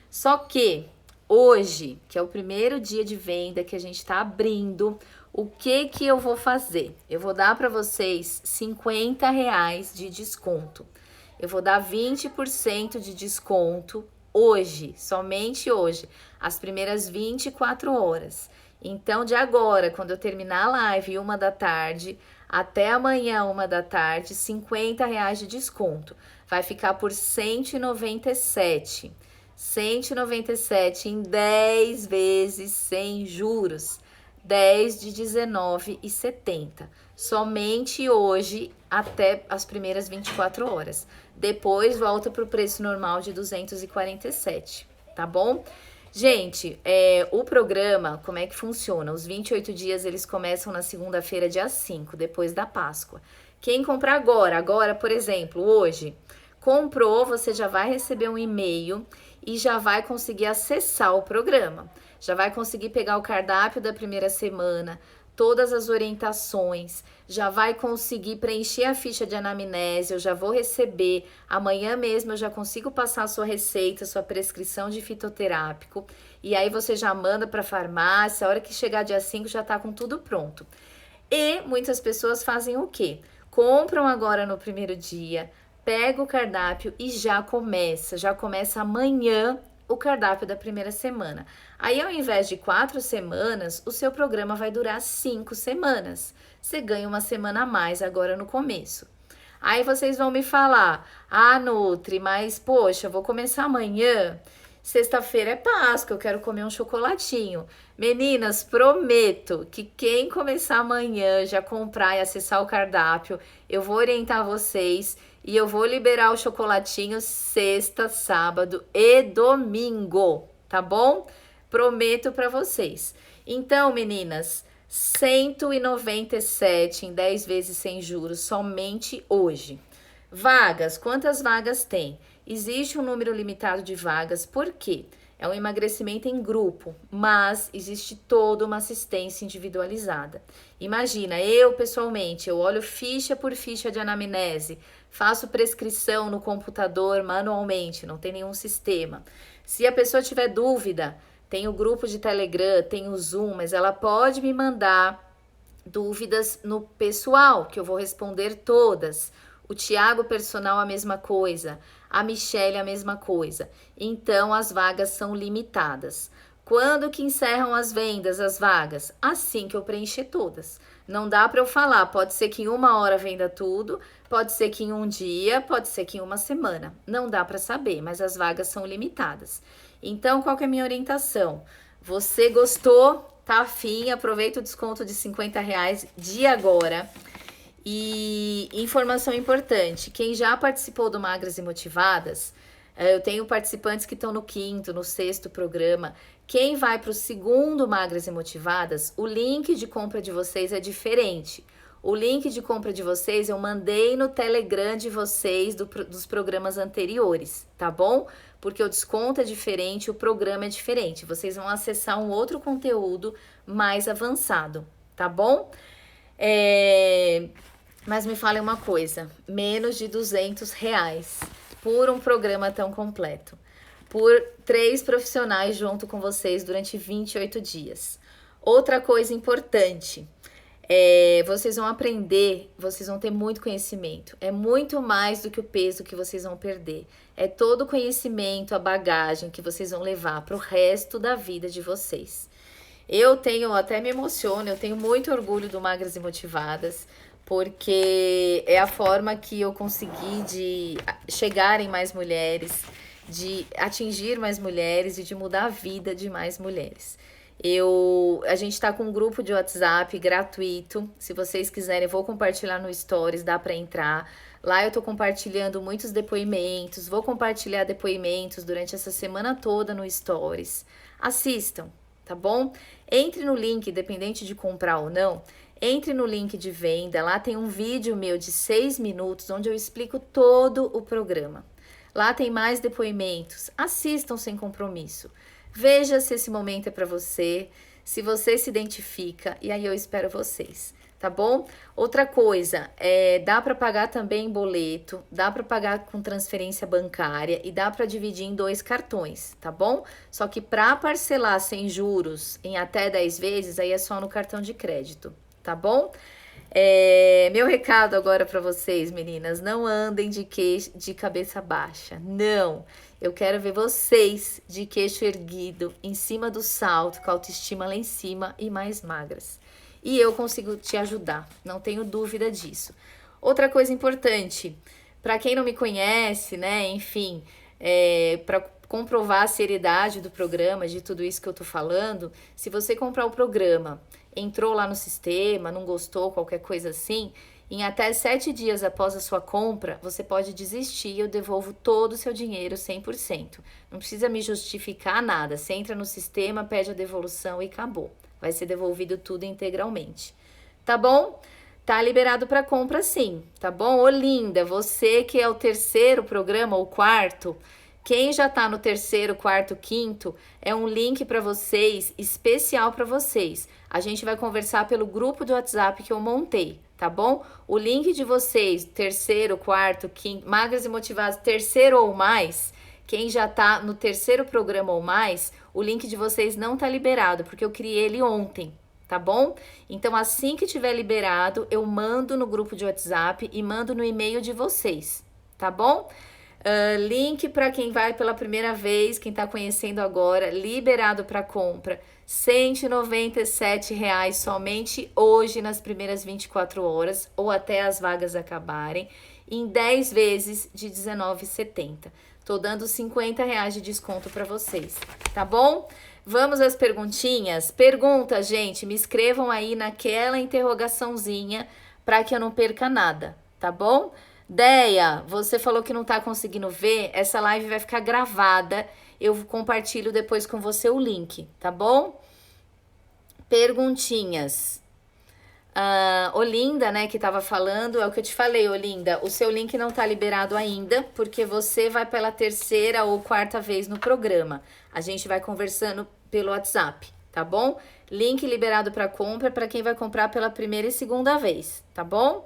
Só que hoje, que é o primeiro dia de venda que a gente tá abrindo, o que eu vou fazer? Eu vou dar para vocês R$50 de desconto. Eu vou dar 20% de desconto hoje, somente hoje, as primeiras 24 horas. Então, de agora, quando eu terminar a live 1 da tarde, até amanhã 1 da tarde, R$50 de desconto. Vai ficar por 197. 197 em 10 vezes sem juros. 10 de R$19,70. Somente hoje até as primeiras 24 horas. Depois volta para o preço normal de 247, tá bom? Gente, o programa, como é que funciona? Os 28 dias eles começam na segunda-feira, dia 5, depois da Páscoa. Quem comprar agora, por exemplo, hoje, comprou, você já vai receber um e-mail e já vai conseguir acessar o programa. Já vai conseguir pegar o cardápio da primeira semana, todas as orientações, já vai conseguir preencher a ficha de anamnese, eu já vou receber, amanhã mesmo eu já consigo passar a sua receita, sua prescrição de fitoterápico, e aí você já manda para a farmácia, a hora que chegar dia 5 já tá com tudo pronto. E muitas pessoas fazem o quê? Compram agora no primeiro dia, pega o cardápio e já começa amanhã o cardápio da primeira semana. Aí, ao invés de 4 semanas, o seu programa vai durar 5 semanas. Você ganha uma semana a mais agora no começo. Aí vocês vão me falar, Nutri, mas poxa, eu vou começar amanhã. Sexta-feira é Páscoa, eu quero comer um chocolatinho. Meninas, prometo que quem começar amanhã, já comprar e acessar o cardápio, eu vou orientar vocês e eu vou liberar o chocolatinho sexta, sábado e domingo, tá bom? Prometo para vocês. Então, meninas, 197 em 10 vezes sem juros somente hoje. Vagas, quantas vagas tem? Existe um número limitado de vagas, por quê? É um emagrecimento em grupo, mas existe toda uma assistência individualizada. Imagina, eu pessoalmente, eu olho ficha por ficha de anamnese, faço prescrição no computador manualmente, não tem nenhum sistema. Se a pessoa tiver dúvida, tem o grupo de Telegram, tem o Zoom, mas ela pode me mandar dúvidas no pessoal, que eu vou responder todas. O Tiago Personal a mesma coisa, a Michelle a mesma coisa. Então, as vagas são limitadas. Quando que encerram as vendas, as vagas? Assim que eu preencher todas. Não dá para eu falar, pode ser que em 1 hora venda tudo, pode ser que em 1 dia, pode ser que em 1 semana. Não dá para saber, mas as vagas são limitadas. Então, qual que é a minha orientação? Você gostou, tá afim, aproveita o desconto de R$50 de agora. E informação importante, quem já participou do Magras e Motivadas Eu tenho participantes que estão no 5º, no 6º programa. Quem vai para o 2º Magras e Motivadas, o link de compra de vocês é diferente. O link de compra de vocês eu mandei no Telegram de vocês dos programas anteriores, tá bom? Porque o desconto é diferente, o programa é diferente. Vocês vão acessar um outro conteúdo mais avançado, tá bom? Mas me falem uma coisa, menos de R$200 por um programa tão completo. Por 3 profissionais junto com vocês durante 28 dias. Outra coisa importante... vocês vão aprender, vocês vão ter muito conhecimento. É muito mais do que o peso que vocês vão perder. É todo o conhecimento, a bagagem que vocês vão levar para o resto da vida de vocês. Até me emociono, eu tenho muito orgulho do Magras e Motivadas, porque é a forma que eu consegui de chegar em mais mulheres, de atingir mais mulheres e de mudar a vida de mais mulheres. A gente tá com um grupo de WhatsApp gratuito. Se vocês quiserem, eu vou compartilhar no Stories, dá para entrar. Lá eu tô compartilhando muitos depoimentos, vou compartilhar depoimentos durante essa semana toda no Stories. Assistam, tá bom? Entre no link, independente de comprar ou não, entre no link de venda. Lá tem um vídeo meu de 6 minutos, onde eu explico todo o programa. Lá tem mais depoimentos. Assistam sem compromisso. Veja se esse momento é para você, se você se identifica, e aí eu espero vocês, tá bom? Outra coisa, dá para pagar também em boleto, dá para pagar com transferência bancária e dá para dividir em 2 cartões, tá bom? Só que para parcelar sem juros em até 10 vezes, aí é só no cartão de crédito, tá bom? Meu recado agora para vocês, meninas, não andem de cabeça baixa, não. Eu quero ver vocês de queixo erguido, em cima do salto, com a autoestima lá em cima e mais magras. E eu consigo te ajudar, não tenho dúvida disso. Outra coisa importante, para quem não me conhece, né, enfim, para comprovar a seriedade do programa, de tudo isso que eu tô falando, se você comprar o programa, entrou lá no sistema, não gostou, qualquer coisa assim, em até 7 dias após a sua compra, você pode desistir e eu devolvo todo o seu dinheiro 100%. Não precisa me justificar nada. Você entra no sistema, pede a devolução e acabou. Vai ser devolvido tudo integralmente. Tá bom? Tá liberado para compra sim, tá bom? Ô linda, você que é o 3º programa ou 4º, quem já tá no 3º, 4º, 5º, é um link para vocês, especial para vocês. A gente vai conversar pelo grupo do WhatsApp que eu montei, tá bom? O link de vocês, 3º, 4º, 5º, Magras e Motivadas, 3º ou mais, quem já tá no 3º programa ou mais, o link de vocês não tá liberado, porque eu criei ele ontem, tá bom? Então, assim que tiver liberado, eu mando no grupo de WhatsApp e mando no e-mail de vocês, tá bom? Link para quem vai pela primeira vez, quem tá conhecendo agora, liberado para compra, R$197 somente hoje nas primeiras 24 horas ou até as vagas acabarem, em 10 vezes de R$19,70. Tô dando R$50 de desconto para vocês, tá bom? Vamos às perguntinhas? Pergunta, gente, me escrevam aí naquela interrogaçãozinha para que eu não perca nada, tá bom? Deia, você falou que não tá conseguindo ver, essa live vai ficar gravada, eu compartilho depois com você o link, tá bom? Perguntinhas. Olinda, né, que tava falando, é o que eu te falei, Olinda, o seu link não tá liberado ainda, porque você vai pela 3ª ou 4ª vez no programa. A gente vai conversando pelo WhatsApp, tá bom? Link liberado para compra para quem vai comprar pela 1ª e 2ª vez, tá bom?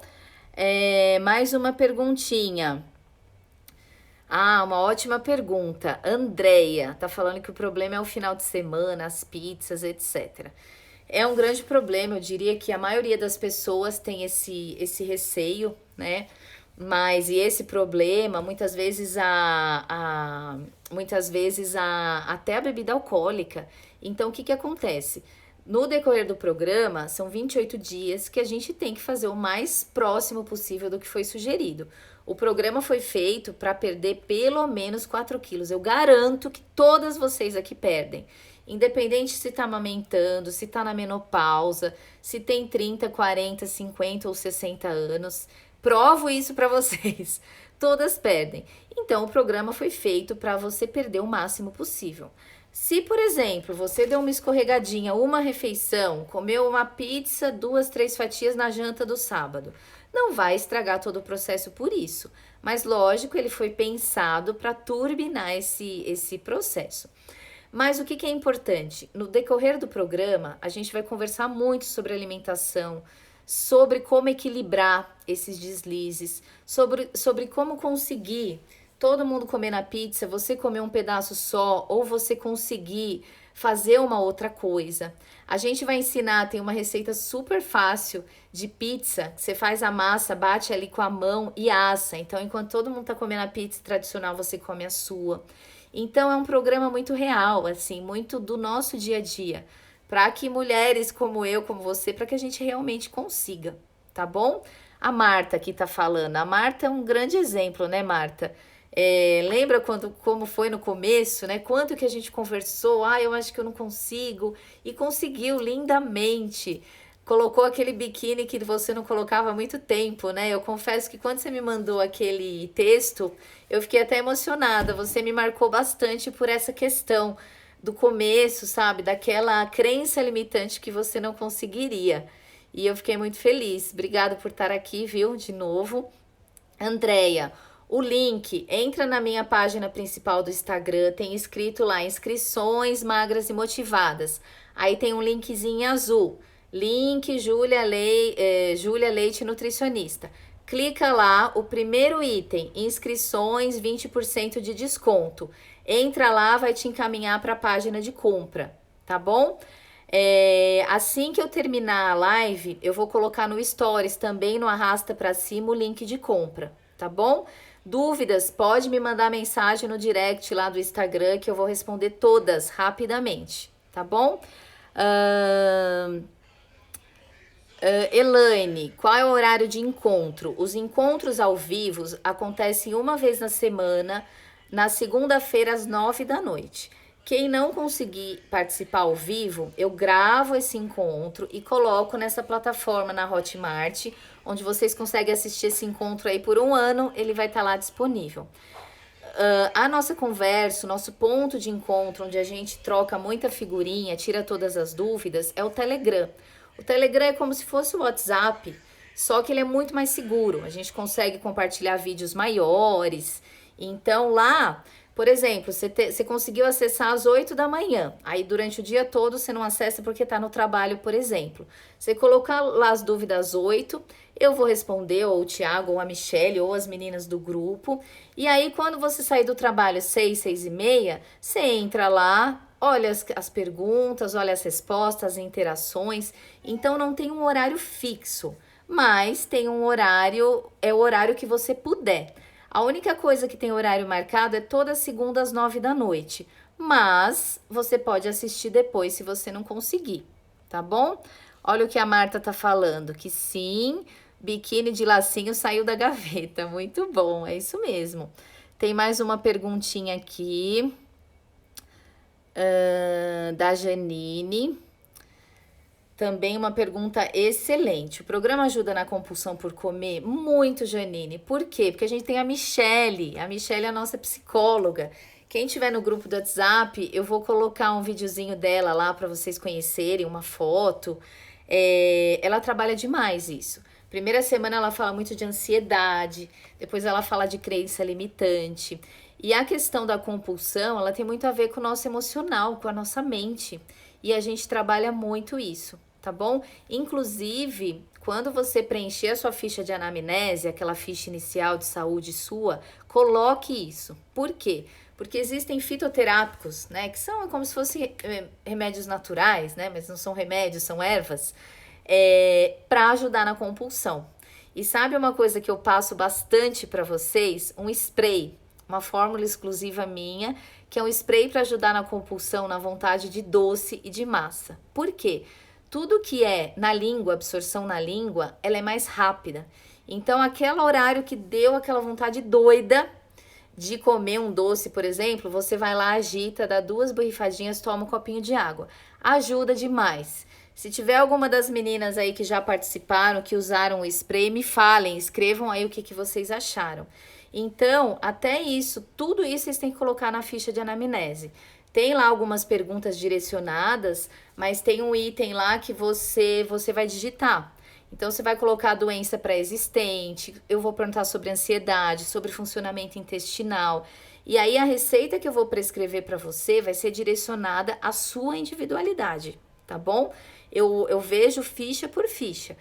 Mais uma perguntinha. Uma ótima pergunta. Andréia tá falando que o problema é o final de semana, as pizzas, etc. É um grande problema, eu diria que a maioria das pessoas tem esse receio, né? Mas e esse problema, muitas vezes até a bebida alcoólica. Então, o que acontece? No decorrer do programa, são 28 dias que a gente tem que fazer o mais próximo possível do que foi sugerido. O programa foi feito para perder pelo menos 4 quilos. Eu garanto que todas vocês aqui perdem. Independente se tá amamentando, se tá na menopausa, se tem 30, 40, 50 ou 60 anos. Provo isso para vocês. todas perdem. Então, o programa foi feito para você perder o máximo possível. Se, por exemplo, você deu uma escorregadinha, uma refeição, comeu uma pizza, 2, 3 fatias na janta do sábado, não vai estragar todo o processo por isso. Mas, lógico, ele foi pensado para turbinar esse processo. Mas o que é importante? No decorrer do programa, a gente vai conversar muito sobre alimentação, sobre como equilibrar esses deslizes, sobre como conseguir todo mundo comer na pizza, você comer um pedaço só, ou você conseguir fazer uma outra coisa. A gente vai ensinar, tem uma receita super fácil de pizza, você faz a massa, bate ali com a mão e assa. Então, enquanto todo mundo tá comendo a pizza tradicional, você come a sua. Então, é um programa muito real, assim, muito do nosso dia a dia, para que mulheres como eu, como você, para que a gente realmente consiga, tá bom? A Marta aqui tá falando. A Marta é um grande exemplo, né, Marta? Lembra como foi no começo, né? Quanto que a gente conversou, eu acho que eu não consigo, e conseguiu lindamente. Colocou aquele biquíni que você não colocava há muito tempo, né? Eu confesso que quando você me mandou aquele texto, eu fiquei até emocionada. Você me marcou bastante por essa questão do começo, sabe? Daquela crença limitante que você não conseguiria. E eu fiquei muito feliz. Obrigada por estar aqui, viu? De novo. Andréia, o link, entra na minha página principal do Instagram, tem escrito lá, inscrições magras e motivadas. Aí tem um linkzinho azul, link Júlia Leite Nutricionista. Clica lá, o primeiro item, inscrições, 20% de desconto. Entra lá, vai te encaminhar para a página de compra, tá bom? Assim que eu terminar a live, eu vou colocar no Stories, também no Arrasta para Cima, o link de compra, tá bom? Dúvidas, pode me mandar mensagem no direct lá do Instagram que eu vou responder todas rapidamente, tá bom? Elaine, qual é o horário de encontro? Os encontros ao vivo acontecem uma vez na semana, na segunda-feira às 9 da noite. Quem não conseguir participar ao vivo, eu gravo esse encontro e coloco nessa plataforma na Hotmart, onde vocês conseguem assistir esse encontro aí por 1 ano, ele vai estar lá disponível. A nossa conversa, o nosso ponto de encontro, onde a gente troca muita figurinha, tira todas as dúvidas, é o Telegram. O Telegram é como se fosse o WhatsApp, só que ele é muito mais seguro. A gente consegue compartilhar vídeos maiores. Então lá, por exemplo, você conseguiu acessar às 8 da manhã. Aí durante o dia todo você não acessa porque está no trabalho, por exemplo. Você colocar lá as dúvidas às 8, eu vou responder, ou o Thiago, ou a Michelle, ou as meninas do grupo. E aí quando você sair do trabalho às 6, 6 e meia, você entra lá, olha as perguntas, olha as respostas, as interações. Então não tem um horário fixo, mas tem um horário, é o horário que você puder. A única coisa que tem horário marcado é toda segunda às 9 da noite, mas você pode assistir depois se você não conseguir, tá bom? Olha o que a Marta tá falando, que sim, biquíni de lacinho saiu da gaveta, muito bom, é isso mesmo. Tem mais uma perguntinha aqui, da Janine. Também uma pergunta excelente. O programa ajuda na compulsão por comer? Muito, Janine. Por quê? Porque a gente tem a Michelle. A Michelle é a nossa psicóloga. Quem tiver no grupo do WhatsApp, eu vou colocar um videozinho dela lá para vocês conhecerem, uma foto. Ela trabalha demais isso. Primeira semana ela fala muito de ansiedade, depois ela fala de crença limitante. E a questão da compulsão, ela tem muito a ver com o nosso emocional, com a nossa mente. E a gente trabalha muito isso, tá bom? Inclusive, quando você preencher a sua ficha de anamnese, aquela ficha inicial de saúde sua, coloque isso. Por quê? Porque existem fitoterápicos, né? Que são como se fossem remédios naturais, né? Mas não são remédios, são ervas, para ajudar na compulsão. E sabe uma coisa que eu passo bastante para vocês? Um spray, uma fórmula exclusiva minha, que é um spray para ajudar na compulsão, na vontade de doce e de massa. Por quê? Tudo que é na língua, absorção na língua, ela é mais rápida. Então, aquele horário que deu aquela vontade doida de comer um doce, por exemplo, você vai lá, agita, dá 2 borrifadinhas, toma um copinho de água. Ajuda demais. Se tiver alguma das meninas aí que já participaram, que usaram o spray, me falem, escrevam aí o que vocês acharam. Então, até isso, tudo isso vocês têm que colocar na ficha de anamnese. Tem lá algumas perguntas direcionadas, mas tem um item lá que você vai digitar. Então, você vai colocar a doença pré-existente, eu vou perguntar sobre ansiedade, sobre funcionamento intestinal. E aí, a receita que eu vou prescrever para você vai ser direcionada à sua individualidade, tá bom? Eu vejo ficha por ficha.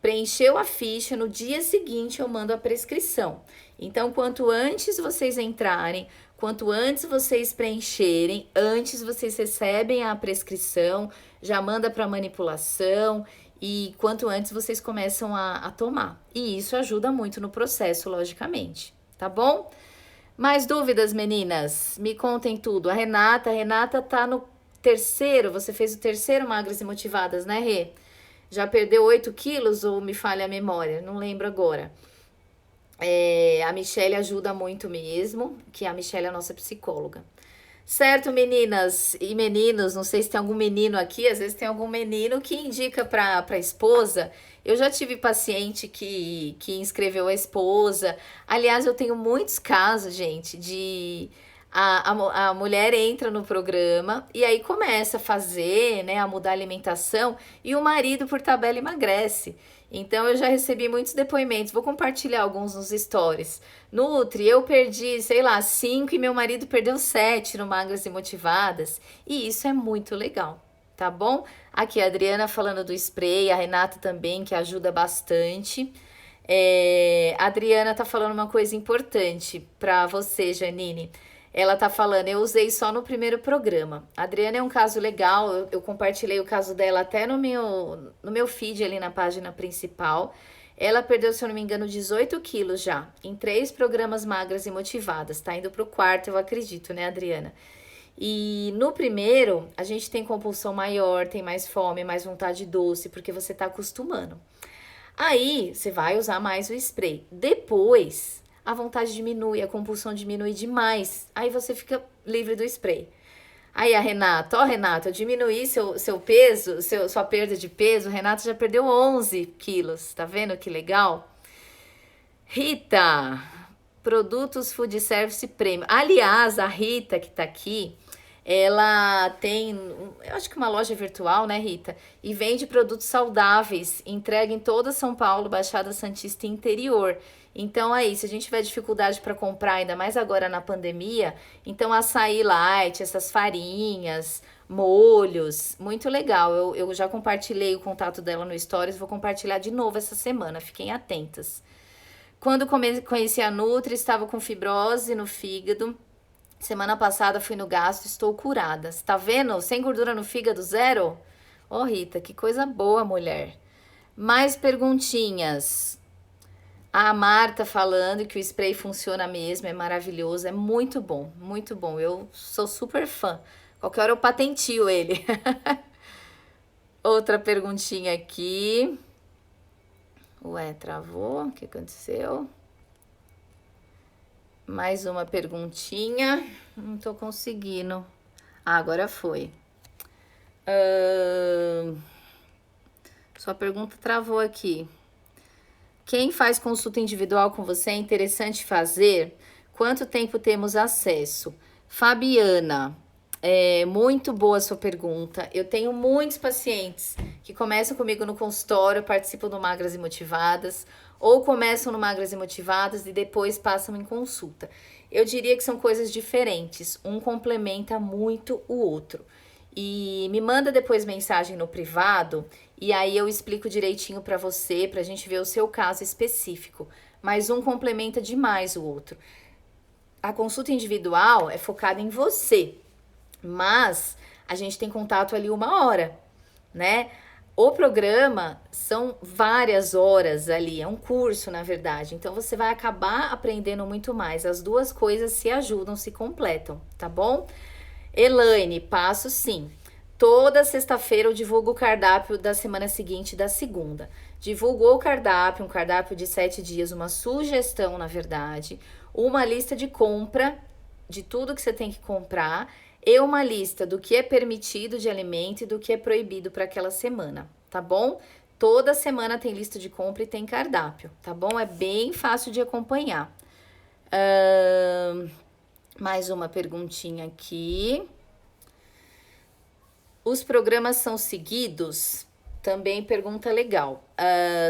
Preencheu a ficha, no dia seguinte eu mando a prescrição. Então, quanto antes vocês entrarem, quanto antes vocês preencherem, antes vocês recebem a prescrição, já manda para manipulação e quanto antes vocês começam a tomar. E isso ajuda muito no processo, logicamente, tá bom? Mais dúvidas, meninas? Me contem tudo. A Renata tá no terceiro, você fez o terceiro Magras e Motivadas, né, Rê? Já perdeu 8 quilos ou me falha a memória? Não lembro agora. A Michelle ajuda muito mesmo, que a Michelle é a nossa psicóloga. Certo, meninas e meninos, não sei se tem algum menino aqui, às vezes tem algum menino que indica para a esposa. Eu já tive paciente que inscreveu a esposa. Aliás, eu tenho muitos casos, gente, de a mulher entra no programa e aí começa a fazer, né, a mudar a alimentação e o marido, por tabela, emagrece. Então, eu já recebi muitos depoimentos. Vou compartilhar alguns nos stories. Nutri, eu perdi, sei lá, 5 e meu marido perdeu 7 no Magras e Motivadas. E isso é muito legal, tá bom? Aqui a Adriana falando do spray, a Renata também, que ajuda bastante. A Adriana tá falando uma coisa importante para você, Janine. Ela tá falando, eu usei só no primeiro programa. A Adriana é um caso legal, eu compartilhei o caso dela até no meu feed ali na página principal. Ela perdeu, se eu não me engano, 18 quilos já, em 3 programas Magras e Motivadas. Tá indo pro quarto, eu acredito, né, Adriana? E no primeiro, a gente tem compulsão maior, tem mais fome, mais vontade doce, porque você tá acostumando. Aí, você vai usar mais o spray. Depois, a vontade diminui, a compulsão diminui demais. Aí você fica livre do spray. Aí a Renata, Renata, eu diminuí seu peso, sua perda de peso. Renata já perdeu 11 quilos, tá vendo que legal? Rita, produtos food service premium. Aliás, a Rita que tá aqui, ela tem, eu acho que uma loja virtual, né, Rita? E vende produtos saudáveis, entrega em toda São Paulo, Baixada Santista e interior. Então aí, se a gente tiver dificuldade para comprar, ainda mais agora na pandemia, então açaí light, essas farinhas, molhos, muito legal. Eu já compartilhei o contato dela no Stories, vou compartilhar de novo essa semana, fiquem atentas. Quando conheci a Nutri, estava com fibrose no fígado. Semana passada fui no gastro, estou curada. Você tá vendo? Sem gordura no fígado, zero? Ô, Rita, que coisa boa, mulher. Mais perguntinhas. A Marta falando que o spray funciona mesmo, é maravilhoso, é muito bom, muito bom. Eu sou super fã. Qualquer hora eu patentio ele. Outra perguntinha aqui. Ué, travou? O que aconteceu? Mais uma perguntinha. Não tô conseguindo. Agora foi. Sua pergunta travou aqui. Quem faz consulta individual com você é interessante fazer? Quanto tempo temos acesso? Fabiana, muito boa a sua pergunta. Eu tenho muitos pacientes que começam comigo no consultório, participam do Magras e Motivadas, ou começam no Magras e Motivadas e depois passam em consulta. Eu diria que são coisas diferentes, um complementa muito o outro. E me manda depois mensagem no privado e aí eu explico direitinho pra você, pra gente ver o seu caso específico. Mas um complementa demais o outro. A consulta individual é focada em você, mas a gente tem contato ali 1 hora, né? O programa são várias horas ali, é um curso, na verdade. Então, você vai acabar aprendendo muito mais. As duas coisas se ajudam, se completam, tá bom? Elaine, passo sim. Toda sexta-feira eu divulgo o cardápio da semana seguinte, da segunda. Divulgou o cardápio, um cardápio de 7 dias, uma sugestão, na verdade, uma lista de compra de tudo que você tem que comprar e uma lista do que é permitido de alimento e do que é proibido para aquela semana, tá bom? Toda semana tem lista de compra e tem cardápio, tá bom? É bem fácil de acompanhar. Mais uma perguntinha aqui. Os programas são seguidos? Também pergunta legal.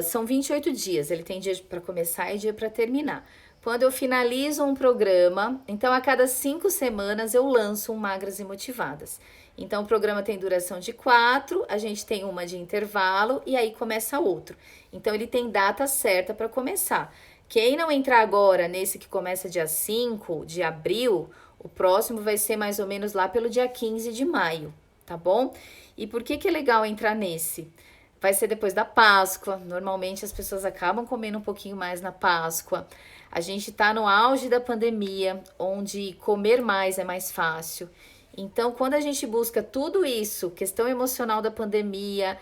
São 28 dias, ele tem dia para começar e dia para terminar. Quando eu finalizo um programa, então a cada 5 semanas eu lanço um Magras e Motivadas. Então o programa tem duração de 4, a gente tem uma de intervalo e aí começa outro. Então ele tem data certa para começar. Quem não entrar agora nesse que começa dia 5 de abril, o próximo vai ser mais ou menos lá pelo dia 15 de maio, tá bom? E por que é legal entrar nesse? Vai ser depois da Páscoa, normalmente as pessoas acabam comendo um pouquinho mais na Páscoa. A gente tá no auge da pandemia, onde comer mais é mais fácil. Então, quando a gente busca tudo isso, questão emocional da pandemia,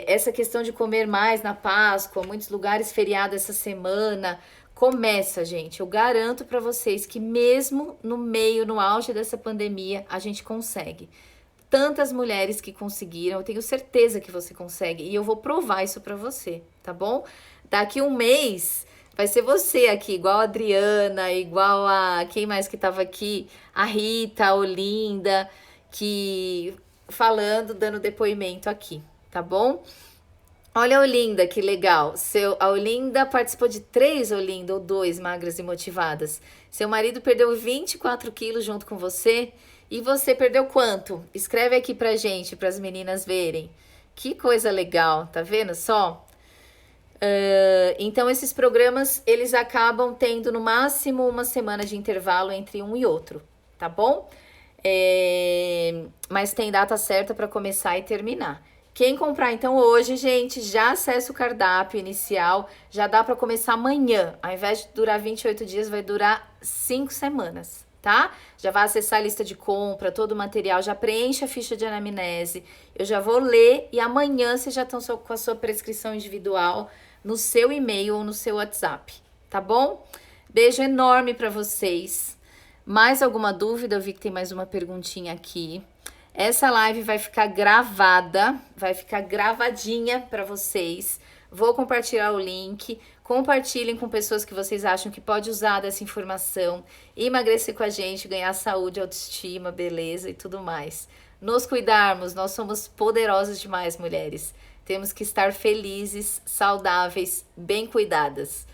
essa questão de comer mais na Páscoa, muitos lugares feriado essa semana, começa, gente. Eu garanto para vocês que mesmo no auge dessa pandemia, a gente consegue. Tantas mulheres que conseguiram, eu tenho certeza que você consegue e eu vou provar isso para você, tá bom? Daqui um mês vai ser você aqui, igual a Adriana, igual a quem mais que tava aqui, a Rita, a Olinda, que falando, dando depoimento aqui, tá bom? Olha a Olinda, que legal. A Olinda participou de 3, Olinda, ou 2 Magras e Motivadas. Seu marido perdeu 24 quilos junto com você. E você perdeu quanto? Escreve aqui pra gente, pras meninas verem. Que coisa legal, tá vendo só? Então, esses programas, eles acabam tendo no máximo uma semana de intervalo entre um e outro, tá bom? Mas tem data certa para começar e terminar. Quem comprar, então, hoje, gente, já acessa o cardápio inicial, já dá para começar amanhã. Ao invés de durar 28 dias, vai durar 5 semanas, tá? Já vai acessar a lista de compra, todo o material, já preenche a ficha de anamnese. Eu já vou ler e amanhã vocês já estão com a sua prescrição individual no seu e-mail ou no seu WhatsApp, tá bom? Beijo enorme para vocês. Mais alguma dúvida? Eu vi que tem mais uma perguntinha aqui. Essa live vai ficar gravada, vai ficar gravadinha para vocês. Vou compartilhar o link. Compartilhem com pessoas que vocês acham que pode usar dessa informação. Emagrecer com a gente, ganhar saúde, autoestima, beleza e tudo mais. Nos cuidarmos, nós somos poderosas demais, mulheres. Temos que estar felizes, saudáveis, bem cuidadas.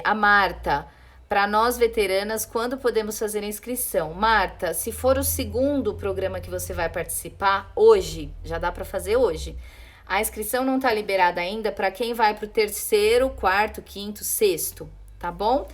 A Marta, para nós veteranas, quando podemos fazer a inscrição? Marta, se for o segundo programa que você vai participar, hoje, já dá para fazer hoje. A inscrição não está liberada ainda para quem vai para o 3º, 4º, 5º, 6º, tá bom?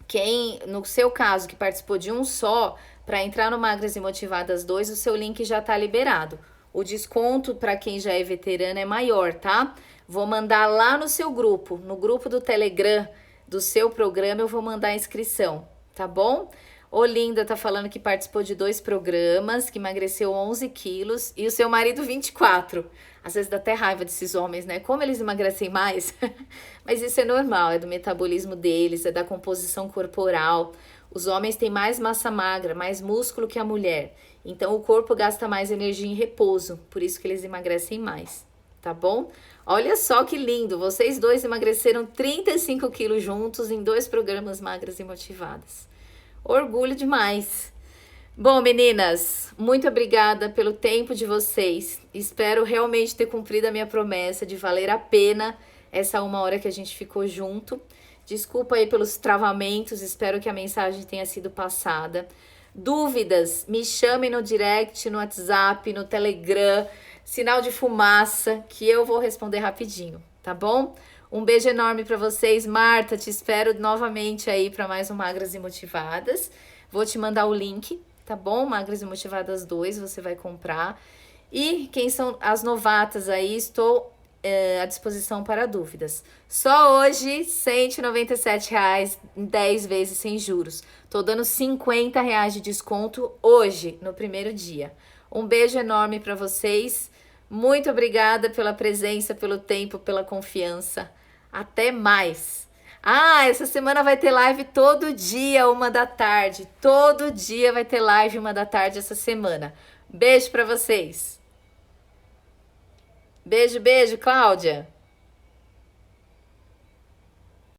Quem, no seu caso, que participou de um só, para entrar no Magras e Motivadas 2, o seu link já está liberado. O desconto para quem já é veterano é maior, tá? Vou mandar lá no seu grupo, no grupo do Telegram do seu programa, eu vou mandar a inscrição, tá bom? Olinda tá falando que participou de 2 programas, que emagreceu 11 quilos e o seu marido 24. Às vezes dá até raiva desses homens, né? Como eles emagrecem mais? Mas isso é normal, é do metabolismo deles, é da composição corporal. Os homens têm mais massa magra, mais músculo que a mulher. Então, o corpo gasta mais energia em repouso, por isso que eles emagrecem mais, tá bom? Olha só que lindo, vocês dois emagreceram 35 quilos juntos em 2 programas Magras e Motivadas. Orgulho demais. Bom, meninas, muito obrigada pelo tempo de vocês. Espero realmente ter cumprido a minha promessa de valer a pena essa 1 hora que a gente ficou junto. Desculpa aí pelos travamentos, espero que a mensagem tenha sido passada. Dúvidas, me chamem no direct, no WhatsApp, no Telegram, sinal de fumaça, que eu vou responder rapidinho, tá bom? Um beijo enorme para vocês. Marta, te espero novamente aí para mais um Magras e Motivadas. Vou te mandar o link, tá bom? Magras e Motivadas 2, você vai comprar. E quem são as novatas aí, estou à disposição para dúvidas. Só hoje, R$ 197,00, 10 vezes sem juros. Tô dando R$ 50,00 de desconto hoje, no primeiro dia. Um beijo enorme para vocês. Muito obrigada pela presença, pelo tempo, pela confiança. Até mais. Essa semana vai ter live todo dia, 13h. Todo dia vai ter live 13h essa semana. Beijo para vocês. Beijo, beijo, Cláudia.